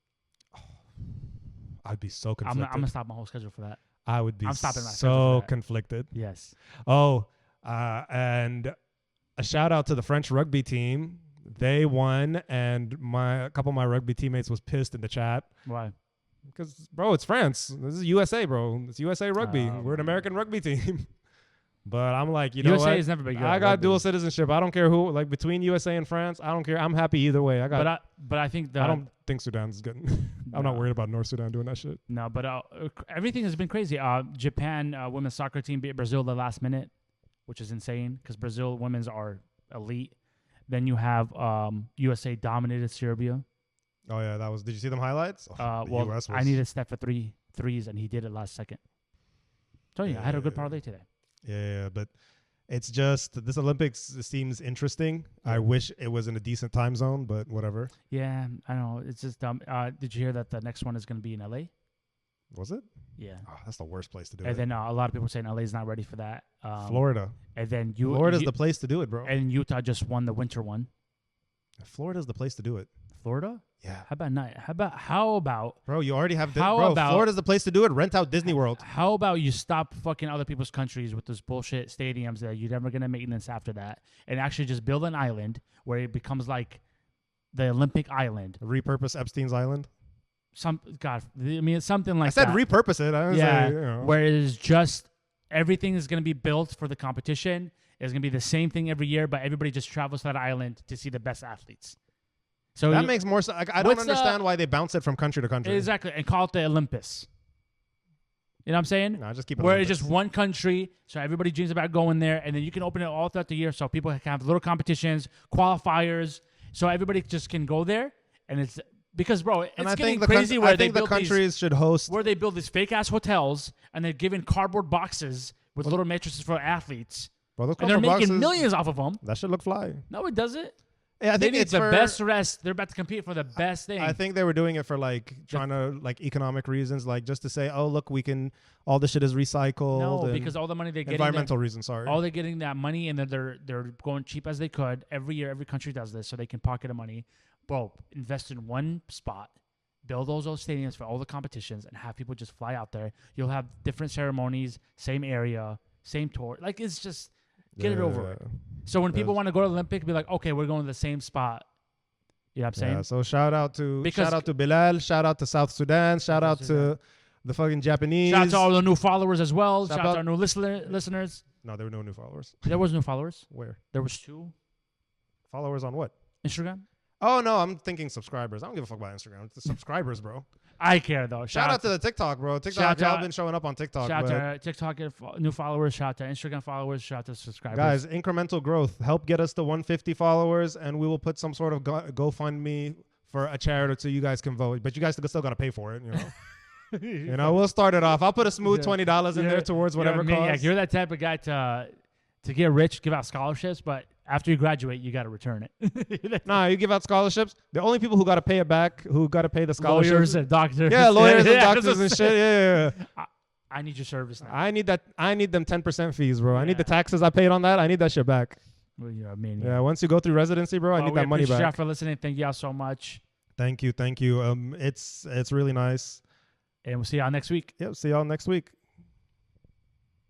I'd be so I'm conflicted. gonna stop my whole schedule for that. I would be I'm stopping my schedule so for that. conflicted. Yes. Oh, and a shout out to the French rugby team. They won, and a couple of my rugby teammates was pissed in the chat Why? because, bro, it's France. This is USA, bro. It's USA rugby. Oh, We're an my American rugby team. But I'm like, you know USA what? has never been good. I at got rugby. dual citizenship. I don't care who. Like between USA and France, I don't care. I'm happy either way. But I think I don't think Sudan's good. I'm not No. worried about North Sudan doing that shit. No, but everything has been crazy. Japan women's soccer team beat Brazil the last minute, which is insane because Brazil women's are elite. Then you have USA dominated Serbia. Oh yeah, that was. Did you see them highlights? Oh, the US I needed Steph for 3 threes, and he did it last second. Tell you, I had a good parlay today. Yeah, but it's just this Olympics seems interesting. I wish it was in a decent time zone, but whatever. Yeah, I know. It's just dumb. Did you hear that the next one is going to be in LA? Was it? Yeah. Oh, that's the worst place to do And it. then a lot of people are saying LA is not ready for that. Florida. And then Florida's the place to do it, bro. And Utah just won the winter one. Florida's the place to do it. Florida? Yeah. How about Bro, you already have How about- Florida's the place to do it. Rent out Disney World. How about you stop fucking other people's countries with those bullshit stadiums that you're never gonna maintenance after that, and actually just build an island where it becomes like the Olympic Island. Repurpose Epstein's Island. It's something like I said that. repurpose it. I didn't Yeah, say, you know. where it is just everything is gonna be built for the competition. It's gonna be the same thing every year, but everybody just travels to that island to see the best athletes. So That makes more sense. I don't what's, understand why they bounce it from country to country. exactly, and call it the Olympus. You know what I'm saying? No, just keep it Where Olympics. it's just one country, so everybody dreams about going there, and then you can open it all throughout the year, so people can have little competitions, qualifiers, so everybody just can go there, and it's because, bro, it's And I getting think crazy where they the build countries should host. where they build these fake ass hotels, and they're giving cardboard boxes with little mattresses for athletes, Well, those and they're couple making boxes, millions off of them. That should look fly. No, it doesn't. Yeah, I They think need it's the for, best rest. They're about to compete for the best thing. I think they were doing it for like trying to like economic reasons, like just to say, oh look, we can. All this shit is recycled. no, and because all the money they're getting, environmental reasons. Sorry. all they're getting that money, and then they're going cheap as they could every year. Every country does this, so they can pocket the money. Bro, invest in one spot, build those stadiums for all the competitions, and have people just fly out there. You'll have different ceremonies, same area, same tour. Like it's just get it over with. So when people want to go to the Olympic, be like, okay, we're going to the same spot. You know what I'm saying? Yeah, so shout out to Because- Belal, shout out to South Sudan, shout out Sudan. to the fucking Japanese. Shout out to all the new followers as well. Shout Shout out out- to our new listeners. No, there were no new followers. There was new followers. Where? There was 2. Followers on what? Instagram. Oh no, I'm thinking subscribers. I don't give a fuck about Instagram. It's the subscribers, bro. I care though. Shout out to the TikTok, bro. TikTok, Shout y'all out- been showing up on TikTok. Shout out but to our TikTok new followers. Shout out to Instagram followers. Shout out to subscribers. guys, incremental growth. Help get us to 150 followers, and we will put some sort of GoFundMe for a charity so you guys can vote. But you guys still gotta pay for it, you know. You know, we'll start it off. I'll put a smooth $20 in there towards whatever you're a maniac. costs. You're that type of guy to get rich, give out scholarships, but after you graduate, you got to return it. Nah, you give out scholarships. The only people who gotta pay it back, who gotta pay the scholarships, Lawyers and doctors. yeah, lawyers and Yeah, doctors and shit. Yeah. I need your service now. I need that. I need them 10% fees, bro. I need Yeah. the taxes I paid on that. I need that shit back. Well, you're a maniac. Yeah, once you go through residency, bro, I need that money appreciate y'all back. for listening. Thank y'all so much. Thank you. It's really nice. And we'll see y'all next week. Yep. See y'all next week.